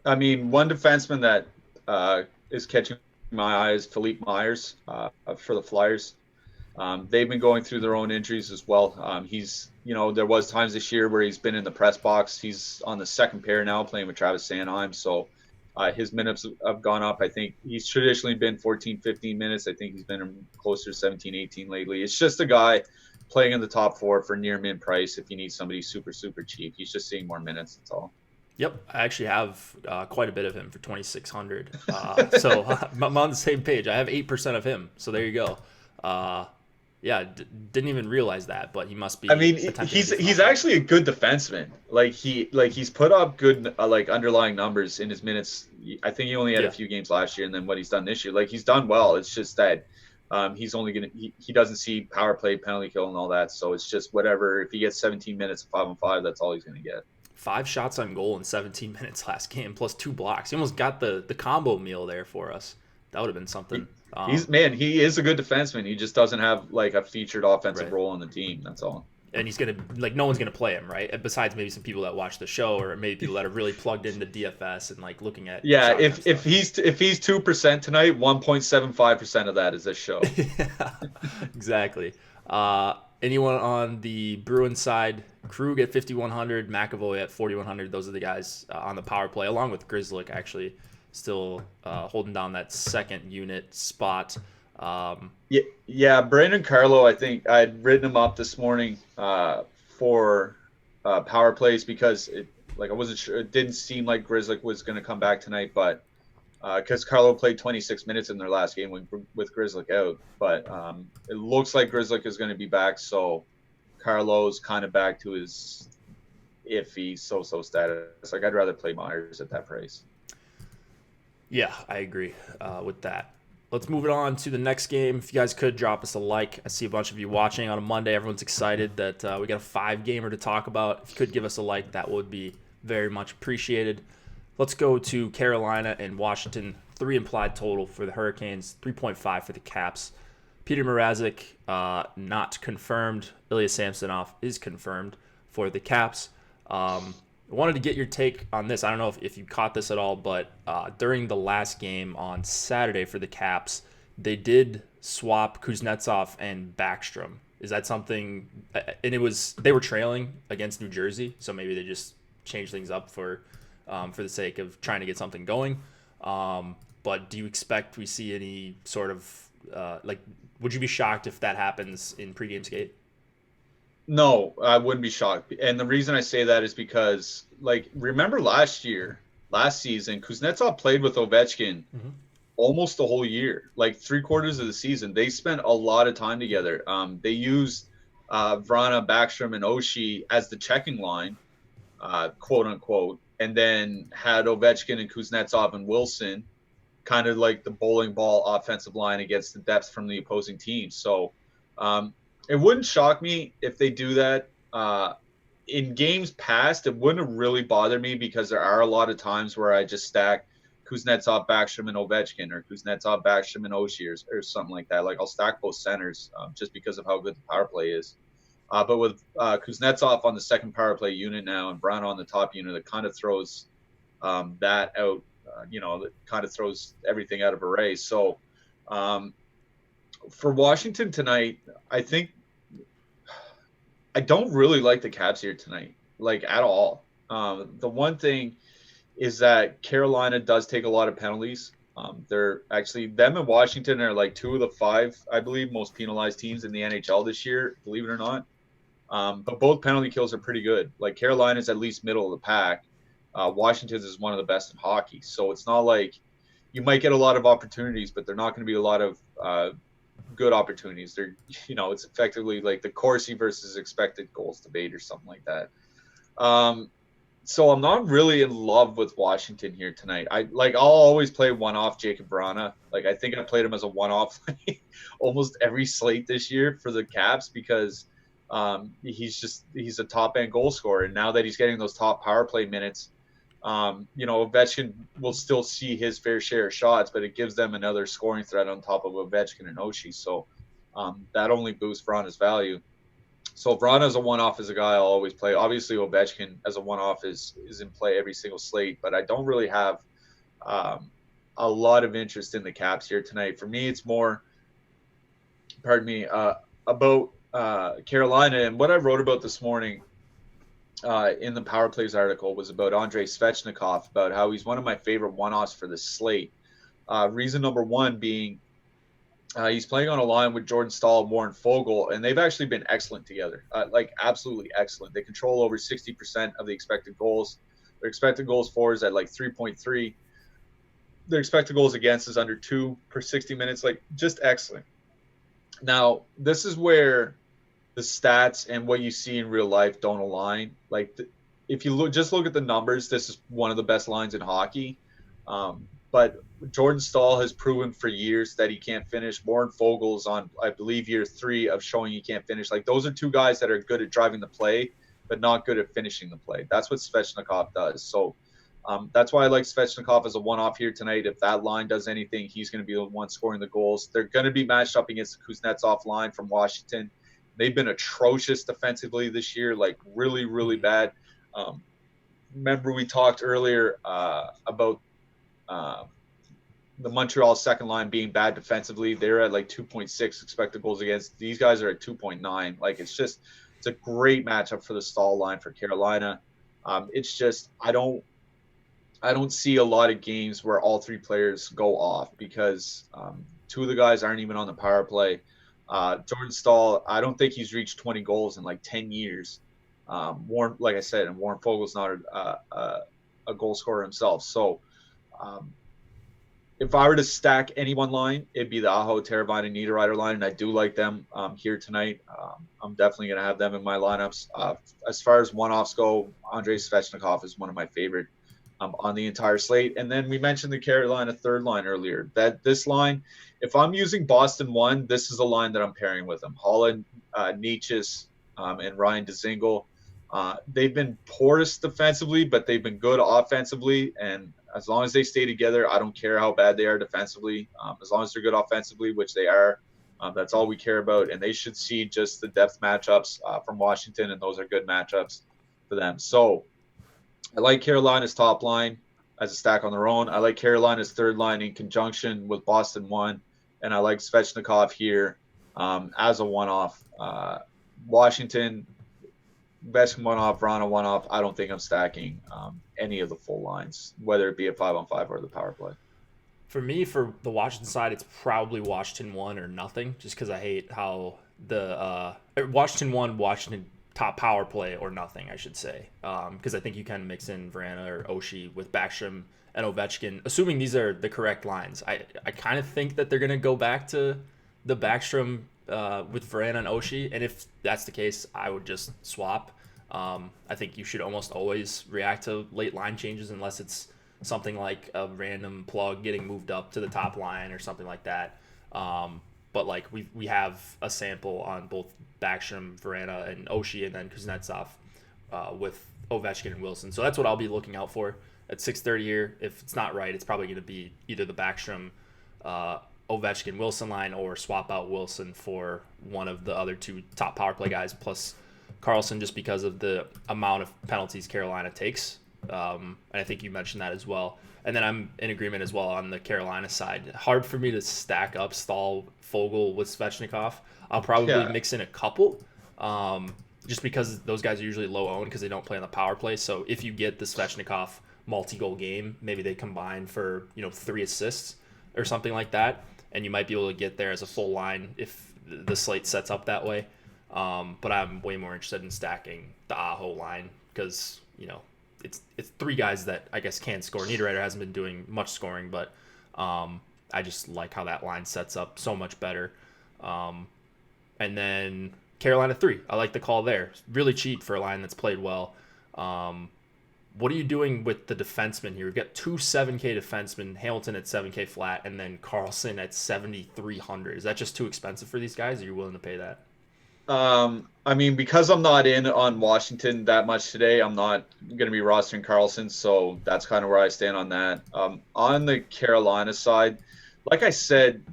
I mean, one defenseman that is catching my eye is Philippe Meyers for the Flyers. They've been going through their own injuries as well. There was times this year where he's been in the press box. He's on the second pair now playing with Travis Sanheim. So his minutes have gone up. I think he's traditionally been 14, 15 minutes. I think he's been closer to 17, 18 lately. It's just a guy playing in the top four for near min price if you need somebody super, super cheap. He's just seeing more minutes. That's all. Yep, I actually have quite a bit of him for 2,600. So I'm on the same page. I have 8% of him. So there you go. Yeah, didn't even realize that, but he must be. I mean, he's actually a good defenseman. He's put up good underlying numbers in his minutes. I think he only had a few games last year, and then what he's done this year, he's done well. It's just that he doesn't see power play, penalty kill, and all that. So it's just whatever. If he gets 17 minutes of 5-on-5, that's all he's going to get. 5 shots on goal in 17 minutes last game, plus 2 blocks. He almost got the combo meal there for us. That would have been something. He is a good defenseman. He just doesn't have a featured offensive role on the team. That's all. And he's gonna no one's gonna play him, right? Besides maybe some people that watch the show, or maybe people that are really plugged into DFS and looking at. Yeah, if he's 2% tonight, 1.75% of that is this show. Yeah, exactly. Anyone on the Bruins side? Krug at 5,100, McAvoy at 4,100. Those are the guys on the power play, along with Grzelcyk actually still holding down that second unit spot. Brandon Carlo, I think I'd written him up this morning for power plays because I wasn't sure. It didn't seem like Grzelcyk was going to come back tonight, but because Carlo played 26 minutes in their last game with Grzelcyk out. But it looks like Grzelcyk is going to be back, so Carlo's kind of back to his iffy so-so status. I'd rather play Myers at that price. Yeah, I agree with that. Let's move it on to the next game. If you guys could drop us a like. I see a bunch of you watching on a Monday. Everyone's excited that we got a 5-gamer to talk about. If you could give us a like, that would be very much appreciated. Let's go to Carolina and Washington. 3 implied total for the Hurricanes, 3.5 for the Caps. Peter Mrazek not confirmed. Ilya Samsonov is confirmed for the Caps. I wanted to get your take on this. I don't know if you caught this at all, but during the last game on Saturday for the Caps, they did swap Kuznetsov and Backstrom. Is that something? And they were trailing against New Jersey, so maybe they just changed things up for the sake of trying to get something going. But do you expect we see any sort of would you be shocked if that happens in pregame skate? No, I wouldn't be shocked. And the reason I say that is because, remember last season, Kuznetsov played with Ovechkin almost the whole year, 3/4 of the season. They spent a lot of time together. They used Vrana, Backstrom, and Oshie as the checking line, quote unquote, and then had Ovechkin and Kuznetsov and Wilson kind of like the bowling ball offensive line against the depth from the opposing team. So it wouldn't shock me if they do that. In games past, it wouldn't have really bothered me because there are a lot of times where I just stack Kuznetsov, Backstrom, and Ovechkin, or Kuznetsov, Backstrom, and Oshie, or something like that. I'll stack both centers just because of how good the power play is. But with Kuznetsov on the second power play unit now and Brown on the top unit, it kind of throws that out. That kind of throws everything out of array. So for Washington tonight, I don't really like the Caps here tonight, at all. The one thing is that Carolina does take a lot of penalties. They're actually, them and Washington are 2 of the 5, I believe, most penalized teams in the NHL this year, believe it or not. But both penalty kills are pretty good. Carolina's at least middle of the pack. Washington's is one of the best in hockey. So it's not like you might get a lot of opportunities, but they're not going to be a lot of good opportunities. They're, it's effectively like the Corsi versus expected goals debate or something like that. So I'm not really in love with Washington here tonight. I'll always play one-off Jacob Vrana. I think I played him as a one-off almost every slate this year for the Caps because he's a top-end goal scorer. And now that he's getting those top power play minutes, Ovechkin will still see his fair share of shots, but it gives them another scoring threat on top of Ovechkin and Oshie. So that only boosts Vrana's value. So Vrana as a one-off is a guy I'll always play. Obviously, Ovechkin as a one-off is in play every single slate, but I don't really have a lot of interest in the Caps here tonight. For me, it's more, about Carolina. And what I wrote about this morning in the Power Plays article was about Andrei Svechnikov, about how he's one of my favorite one-offs for the slate. Reason number one being he's playing on a line with Jordan Staal and Warren Foegele, and they've actually been excellent together, like absolutely excellent. They control over 60% of the expected goals. Their expected goals for is at like 3.3. Their expected goals against is under 2 per 60 minutes, like just excellent. Now, this is where the stats and what you see in real life don't align. Like, if you look at the numbers, this is one of the best lines in hockey. But Jordan Staal has proven for years that he can't finish. Warren Fogel's on, I believe, year 3 of showing he can't finish. Like, those are two guys that are good at driving the play, but not good at finishing the play. That's what Svechnikov does. So that's why I like Svechnikov as a one-off here tonight. If that line does anything, he's going to be the one scoring the goals. They're going to be matched up against the Kuznetsov line from Washington. They've been atrocious defensively this year, like really, really bad. Remember we talked earlier about the Montreal second line being bad defensively. They're at like 2.6 expected goals against. These guys are at 2.9. Like, it's a great matchup for the Staal line for Carolina. It's just I don't see a lot of games where all three players go off because two of the guys aren't even on the power play. Jordan Staal, I don't think he's reached 20 goals in like 10 years. Warren, like I said, and Warren Fogel's not a goal scorer himself. So if I were to stack any one line, it'd be the Aho, Teravainen, and Niederreiter line, and I do like them here tonight. I'm definitely going to have them in my lineups. As far as one-offs go, Andrei Svechnikov is one of my favorite on the entire slate. And then we mentioned the Carolina third line earlier. That this line, if I'm using Boston 1, this is a line that I'm pairing with them. Holland, Nietzsche's, and Ryan Dzingel. They've been porous defensively, but they've been good offensively. And as long as they stay together, I don't care how bad they are defensively. As long as they're good offensively, which they are, that's all we care about. And they should see just the depth matchups from Washington, and those are good matchups for them. So I like Carolina's top line as a stack on their own. I like Carolina's third line in conjunction with Boston 1, and I like Svechnikov here as a one-off. Washington, best one-off, Vrana one-off. I don't think I'm stacking any of the full lines, whether it be a 5-on-5 or the power play. For me, for the Washington side, it's probably Washington 1 or nothing, just because I hate how the Washington 1, Washington top power play or nothing, I should say, because I think you kind of mix in Vrana or Oshie with Backstrom and Ovechkin, assuming these are the correct lines. I kind of think that they're going to go back to the Backstrom with Vrana and Oshie, and if that's the case, I would just swap. I think you should almost always react to late line changes unless it's something like a random plug getting moved up to the top line or something like that. But like we have a sample on both Backstrom, Vrana, and Oshie, and then Kuznetsov with Ovechkin and Wilson. So that's what I'll be looking out for at 6:30 here. If it's not right, it's probably going to be either the Backstrom, Ovechkin, Wilson line, or swap out Wilson for one of the other two top power play guys, plus Carlson, just because of the amount of penalties Carolina takes. And I think you mentioned that as well. And then I'm in agreement as well on the Carolina side. Hard for me to stack up Staal, Foegele with Svechnikov. I'll probably mix in a couple, just because those guys are usually low owned because they don't play on the power play. So if you get the Svechnikov multi-goal game, maybe they combine for 3 assists or something like that, and you might be able to get there as a full line if the slate sets up that way. But I'm way more interested in stacking the Aho line because it's 3 guys that I guess can score. Niederreiter hasn't been doing much scoring, but I just like how that line sets up so much better. And then Carolina 3, I like the call there. Really cheap for a line that's played well. What are you doing with the defensemen here? We've got 2 7K defensemen, Hamilton at 7K flat, and then Carlson at 7,300. Is that just too expensive for these guys? Or are you willing to pay that? I mean, because I'm not in on Washington that much today, I'm not going to be rostering Carlson, so that's kind of where I stand on that. On the Carolina side, like I said,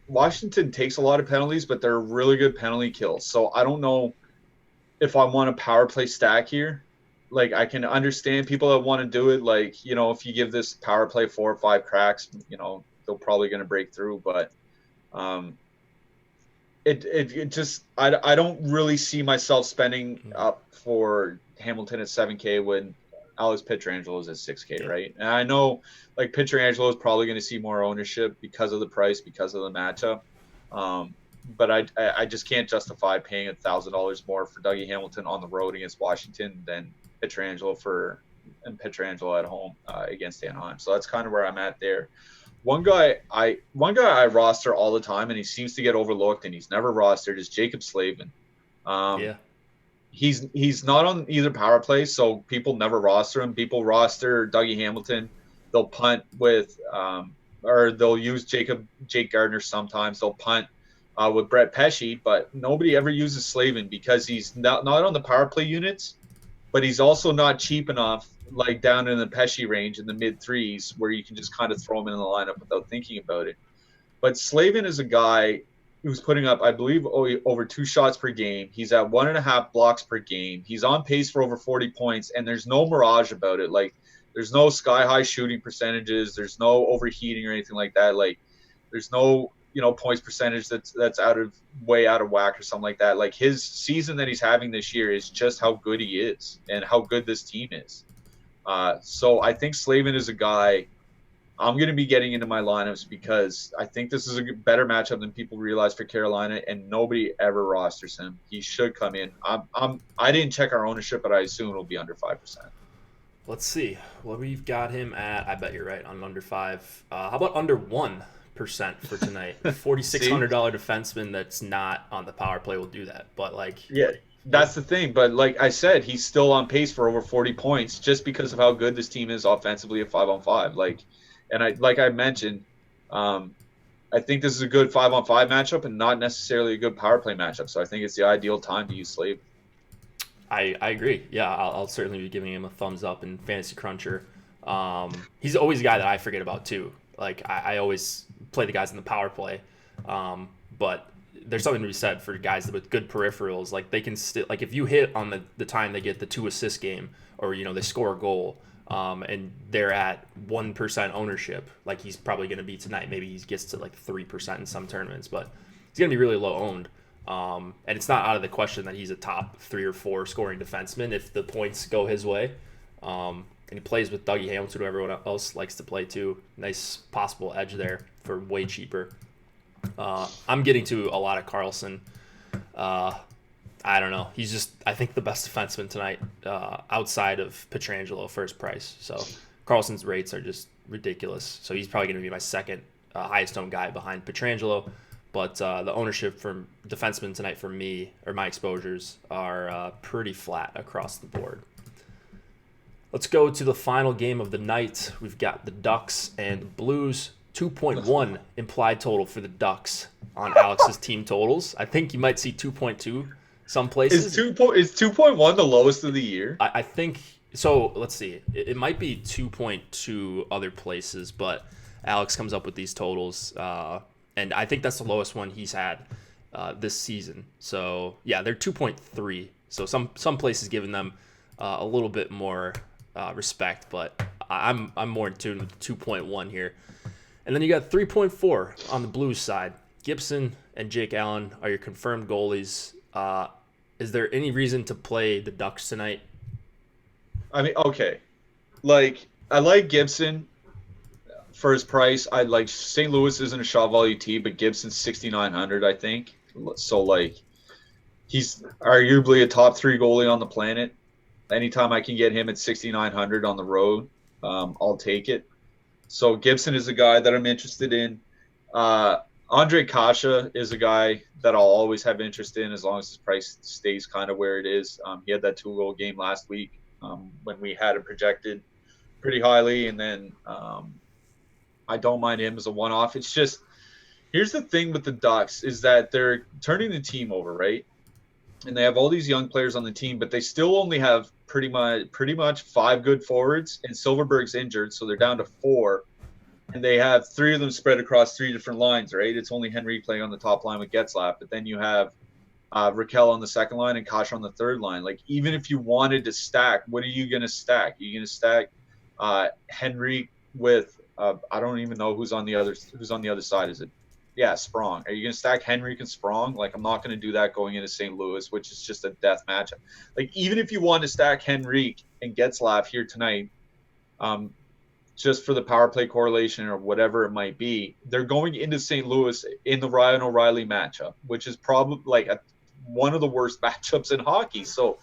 Washington takes a lot of penalties, but they're really good penalty kills. So I don't know if I want a power play stack here. like I can understand people that want to do it. Like, you know, if you give this power play 4 or 5 cracks, you know, they're probably going to break through. But it just I don't really see myself spending up for Hamilton at 7K when Alex Pietrangelo is at 6K, right? And I know like Pietrangelo is probably going to see more ownership because of the price, because of the matchup. But I just can't justify paying $1,000 more for Dougie Hamilton on the road against Washington than Pietrangelo at home against Anaheim. So that's kind of where I'm at there. One guy I roster all the time, and he seems to get overlooked, and he's never rostered, is Jacob Slavin. He's not on either power play, so people never roster him. People roster Dougie Hamilton. They'll punt with or they'll use Jake Gardner sometimes. They'll punt with Brett Pesce, but nobody ever uses Slavin because he's not on the power play units, but he's also not cheap enough, like down in the Pesce range in the mid threes, where you can just kind of throw him in the lineup without thinking about it. But Slavin is a guy who's putting up, I believe, over 2 shots per game. He's at 1.5 blocks per game. He's on pace for over 40 points, and there's no mirage about it. Like, there's no sky-high shooting percentages. There's no overheating or anything like that. Like, there's no, you know, points percentage that's way out of whack or something like that. Like, his season that he's having this year is just how good he is and how good this team is. So I think Slavin is a guy I'm going to be getting into my lineups because I think this is a better matchup than people realize for Carolina, and nobody ever rosters him. He should come in. I didn't check our ownership, but I assume it'll be under 5%. Let's see what we've got him at. I bet you're right on under 5. How about under 1% for tonight? $4,600 defenseman that's not on the power play will do that, but like yeah. That's the thing, but like I said, he's still on pace for over 40 points just because of how good this team is offensively at 5-on-5. Like I mentioned, I think this is a good 5-on-5 matchup and not necessarily a good power play matchup. So I think it's the ideal time to use Slave. I agree. Yeah, I'll certainly be giving him a thumbs up in Fantasy Cruncher. He's always a guy that I forget about too. Like I always play the guys in the power play, but there's something to be said for guys with good peripherals. Like they can still, like if you hit on the time they get the 2 assist game, or you know they score a goal, and they're at 1% ownership, like he's probably going to be tonight. Maybe he gets to like 3% in some tournaments, but he's going to be really low owned. And it's not out of the question that he's a top 3 or 4 scoring defenseman if the points go his way. And he plays with Dougie Hamilton, who everyone else likes to play too. Nice possible edge there for way cheaper. I'm getting to a lot of Carlson. I don't know. He's just, I think, the best defenseman tonight outside of Pietrangelo for his price. So Carlson's rates are just ridiculous. So he's probably going to be my second highest owned guy behind Pietrangelo. But the ownership from defensemen tonight for me, or my exposures, are pretty flat across the board. Let's go to the final game of the night. We've got the Ducks and the Blues. 2.1 implied total for the Ducks on Alex's team totals. I think you might see 2.2 some places. Is 2.1 the lowest of the year? I think so. Let's see. It might be 2.2 other places, but Alex comes up with these totals, and I think that's the lowest one he's had this season. So yeah, they're 2.3. So some places giving them a little bit more respect, but I'm more in tune with 2.1 here. And then you got 3.4 on the Blues side. Gibson and Jake Allen are your confirmed goalies. Is there any reason to play the Ducks tonight? I mean, okay. Like, I like Gibson for his price. I like St. Louis isn't a shot value T, but Gibson's 6,900, I think. So, like, he's arguably a top 3 goalie on the planet. Anytime I can get him at 6,900 on the road, I'll take it. So Gibson is a guy that I'm interested in. Andre Kasha is a guy that I'll always have interest in as long as his price stays kind of where it is. He had that 2-goal game last week when we had it projected pretty highly, and then I don't mind him as a one-off. It's just, here's the thing with the Ducks is that they're turning the team over, right? And they have all these young players on the team, but they still only have pretty much 5 good forwards, and Silverberg's injured, so they're down to 4. And they have 3 of them spread across 3 different lines, right? It's only Henry playing on the top line with Getzlaf, but then you have Raquel on the second line and Kasha on the third line. Like, even if you wanted to stack, what are you going to stack? Are you going to stack Henry with I don't even know who's on the other side. Is it Sprong? Are you going to stack Henrique and Sprong? Like, I'm not going to do that going into St. Louis, which is just a death matchup. Like, even if you want to stack Henrique and Getzlaf here tonight, just for the power play correlation or whatever it might be, they're going into St. Louis in the Ryan O'Reilly matchup, which is probably like one of the worst matchups in hockey. So,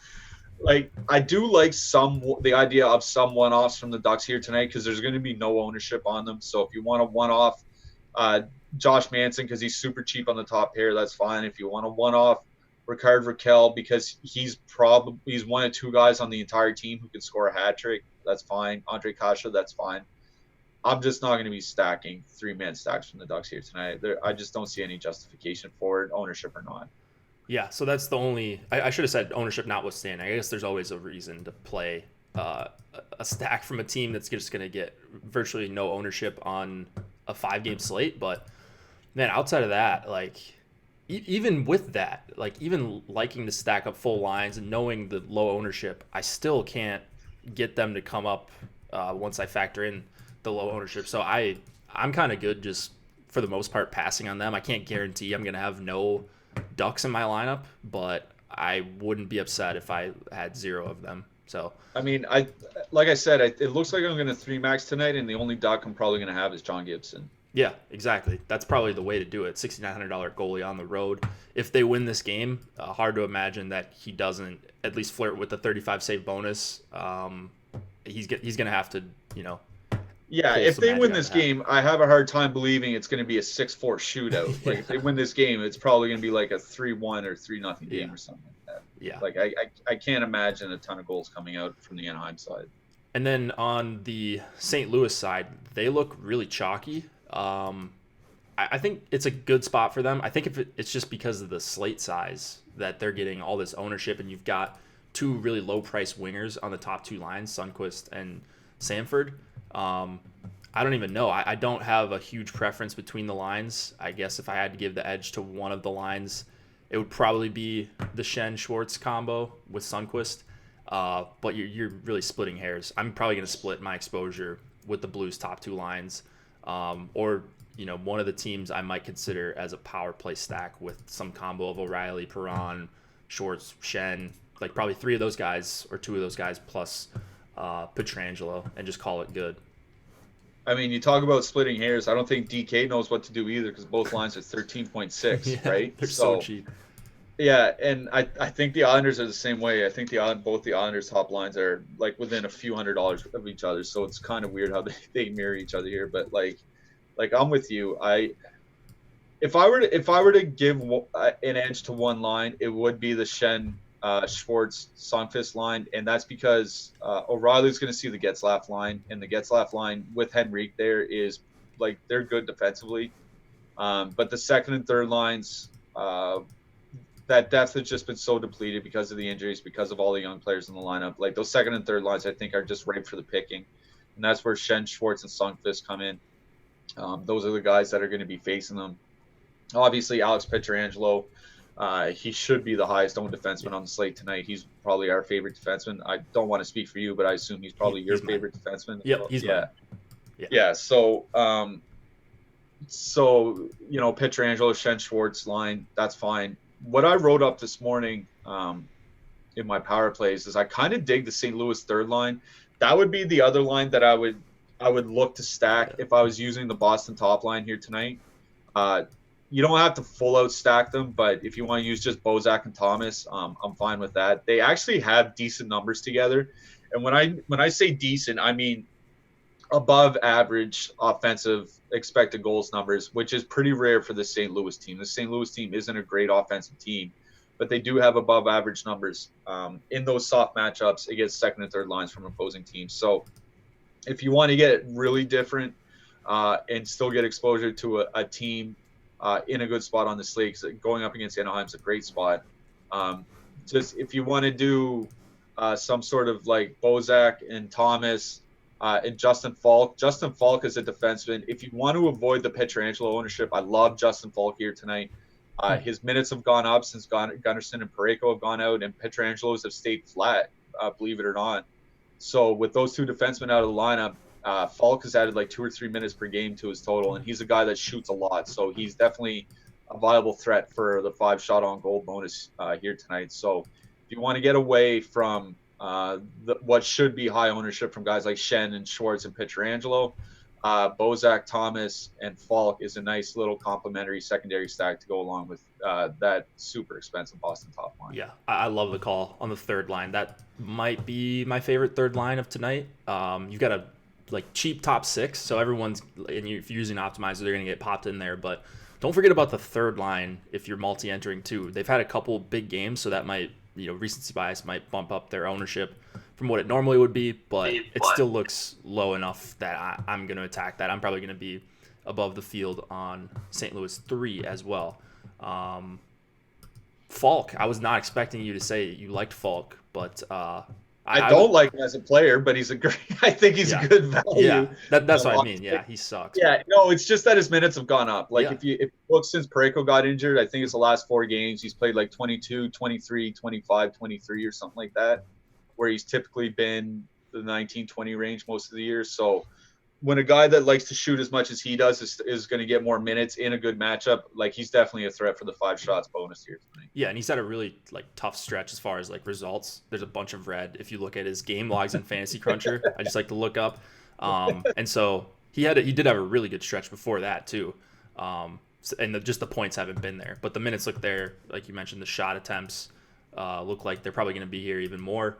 like, I do like the idea of some one-offs from the Ducks here tonight, because there's going to be no ownership on them. So if you want a one-off Josh Manson because he's super cheap on the top pair, that's fine. If you want a one-off Ricard Raquel because he's one of two guys on the entire team who can score a hat trick, that's fine. Andre Kasha, that's fine. I'm just not going to be stacking 3-man stacks from the Ducks here tonight. I just don't see any justification for it, ownership or not. Yeah, so that's the only. I should have said ownership notwithstanding. I guess there's always a reason to play a stack from a team that's just going to get virtually no ownership on a 5-game slate. But man, outside of that, like even with that, like even liking to stack up full lines and knowing the low ownership, I still can't get them to come up once I factor in the low ownership. So I'm kind of good just for the most part passing on them. I can't guarantee I'm going to have no Ducks in my lineup, but I wouldn't be upset if I had 0 of them. So I mean, like I said, it looks like I'm going to 3-max tonight, and the only Duck I'm probably going to have is John Gibson. Yeah, exactly. That's probably the way to do it. $6,900 goalie on the road. If they win this game, hard to imagine that he doesn't at least flirt with the 35 save bonus. He's going to have to, Yeah, if they win this game, I have a hard time believing it's going to be a 6-4 shootout. Like, if they win this game, it's probably going to be like a 3-1 or 3-0 game or something like that. Yeah. Like, I can't imagine a ton of goals coming out from the Anaheim side. And then on the St. Louis side, they look really chalky. I think it's a good spot for them. I think if it's just because of the slate size that they're getting all this ownership, and you've got 2 really low-priced wingers on the top 2 lines, Sundqvist and Samford. I don't even know. I don't have a huge preference between the lines. I guess if I had to give the edge to one of the lines, it would probably be the Shen-Schwartz combo with Sundqvist. But you're really splitting hairs. I'm probably going to split my exposure with the Blues' top 2 lines, or one of the teams I might consider as a power play stack with some combo of O'Reilly, Perron, Schwartz, Shen, like probably 3 of those guys or 2 of those guys plus Pietrangelo, and just call it good. I mean, you talk about splitting hairs. I don't think DK knows what to do either, because both lines are 13.6, yeah, right? They're so cheap. Yeah, and I think the Islanders are the same way. I think both the Islanders' top lines are like within a few $100s of each other, so it's kind of weird how they mirror each other here. But like I'm with you. If I were to give an edge to one line, it would be the Shen Schwartz Sundqvist line, and that's because O'Reilly's going to see the Getzlaf line, and the Getzlaf line with Henrique there is like they're good defensively, but the second and third lines, that depth has just been so depleted because of the injuries, because of all the young players in the lineup. Like those second and third lines, I think are just ripe for the picking, and that's where Shen Schwartz and Sundqvist come in. Those are the guys that are going to be facing them. Obviously, Alex Pietrangelo. He should be the highest owned defenseman on the slate tonight. He's probably our favorite defenseman. I don't want to speak for you, but I assume he's probably your favorite defenseman. Yep, he's mine. Yeah. So Pietrangelo, Shen Schwartz line, that's fine. What I wrote up this morning in my power plays is I kind of dig the St. Louis third line. That would be the other line that I would look to stack if I was using the Boston top line here tonight. You don't have to full out stack them, but if you want to use just Bozak and Thomas, I'm fine with that. They actually have decent numbers together. And when I say decent, I mean above average offensive expected goals numbers, which is pretty rare for the St. Louis team. The St. Louis team isn't a great offensive team, but they do have above average numbers in those soft matchups against second and third lines from opposing teams. So if you want to get really different and still get exposure to a team in a good spot on the slate, because going up against Anaheim's a great spot. Just if you want to do some sort of like Bozak and Thomas and Justin Falk. Justin Falk is a defenseman. If you want to avoid the Pietrangelo ownership, I love Justin Falk here tonight. His minutes have gone up since Gunnarsson and Parayko have gone out, and Pietrangelo's have stayed flat, believe it or not. So with those two defensemen out of the lineup, Falk has added like 2 or 3 minutes per game to his total, and he's a guy that shoots a lot. So he's definitely a viable threat for the 5 shot on goal bonus here tonight. So if you want to get away from what should be high ownership from guys like Shen and Schwartz and Pietrangelo, Bozak, Thomas, and Falk is a nice little complementary secondary stack to go along with that super expensive Boston top line. Yeah, I love the call on the third line. That might be my favorite third line of tonight. You've got a cheap top 6, so everyone's, and if you're using optimizer, they're going to get popped in there. But don't forget about the third line if you're multi-entering too. They've had a couple big games, so that might, recency bias might bump up their ownership from what it normally would be, but it still looks low enough that I'm going to attack that. I'm probably going to be above the field on St. Louis 3 as well. Falk, I was not expecting you to say you liked Falk, but I don't like him as a player, but he's a great. I think he's a good value. Yeah, that's what I mean. Yeah, he sucks. Yeah, no, it's just that his minutes have gone up. If you look since Parayko got injured, I think it's the last 4 games he's played like 22, 23, 25, 23 or something like that, where he's typically been the 19, 20 range most of the year. So when a guy that likes to shoot as much as he does is going to get more minutes in a good matchup, he's definitely a threat for the 5 shots bonus here tonight. Yeah, and he's had a really tough stretch as far as results. There's a bunch of red if you look at his game logs in Fantasy Cruncher. I just like to look up, and so he did have a really good stretch before that too, and just the points haven't been there, but the minutes look there. Like you mentioned, the shot attempts look like they're probably going to be here even more.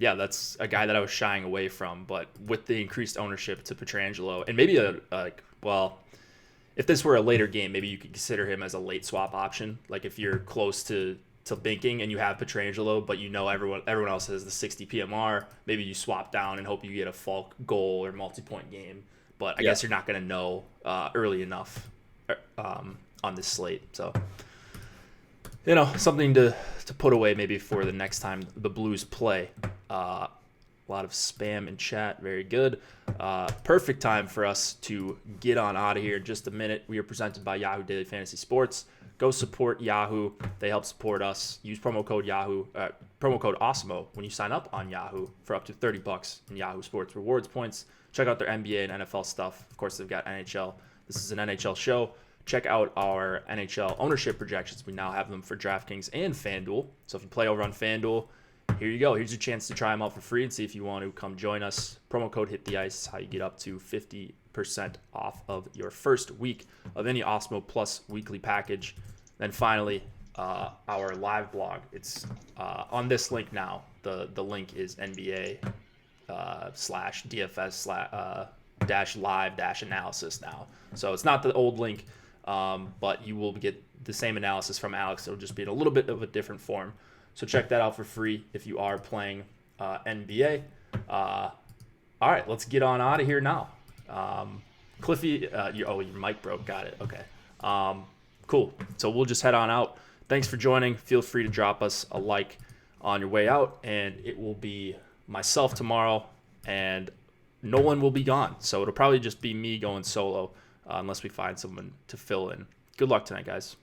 Yeah, that's a guy that I was shying away from, but with the increased ownership to Pietrangelo, and maybe if this were a later game, maybe you could consider him as a late swap option. Like if you're close to banking and you have Pietrangelo, but everyone else has the 60 PMR, maybe you swap down and hope you get a Falk goal or multi-point game. But I guess you're not going to know early enough on this slate. So, something to put away maybe for the next time the Blues play. A lot of spam in chat. Very good. Perfect time for us to get on out of here in just a minute. We are presented by Yahoo Daily Fantasy Sports. Go support Yahoo. They help support us. Use promo code AWESEMO when you sign up on Yahoo for up to $30 in Yahoo Sports rewards points. Check out their NBA and NFL stuff. Of course, they've got NHL. This is an NHL show. Check out our NHL ownership projections. We now have them for DraftKings and FanDuel. So if you play over on FanDuel, here you go. Here's your chance to try them out for free and see if you want to come join us. Promo code HITTHEICE is how you get up to 50% off of your first week of any Osmo Plus weekly package. Then finally, our live blog. It's on this link now. The link is NBA /DFS /live analysis now. So it's not the old link, but you will get the same analysis from Alex. It'll just be in a little bit of a different form. So check that out for free if you are playing NBA. All right, let's get on out of here now. Cliffy, your mic broke. Got it. Okay. Cool. So we'll just head on out. Thanks for joining. Feel free to drop us a like on your way out, and it will be myself tomorrow, and Nolan will be gone. So it'll probably just be me going solo unless we find someone to fill in. Good luck tonight, guys.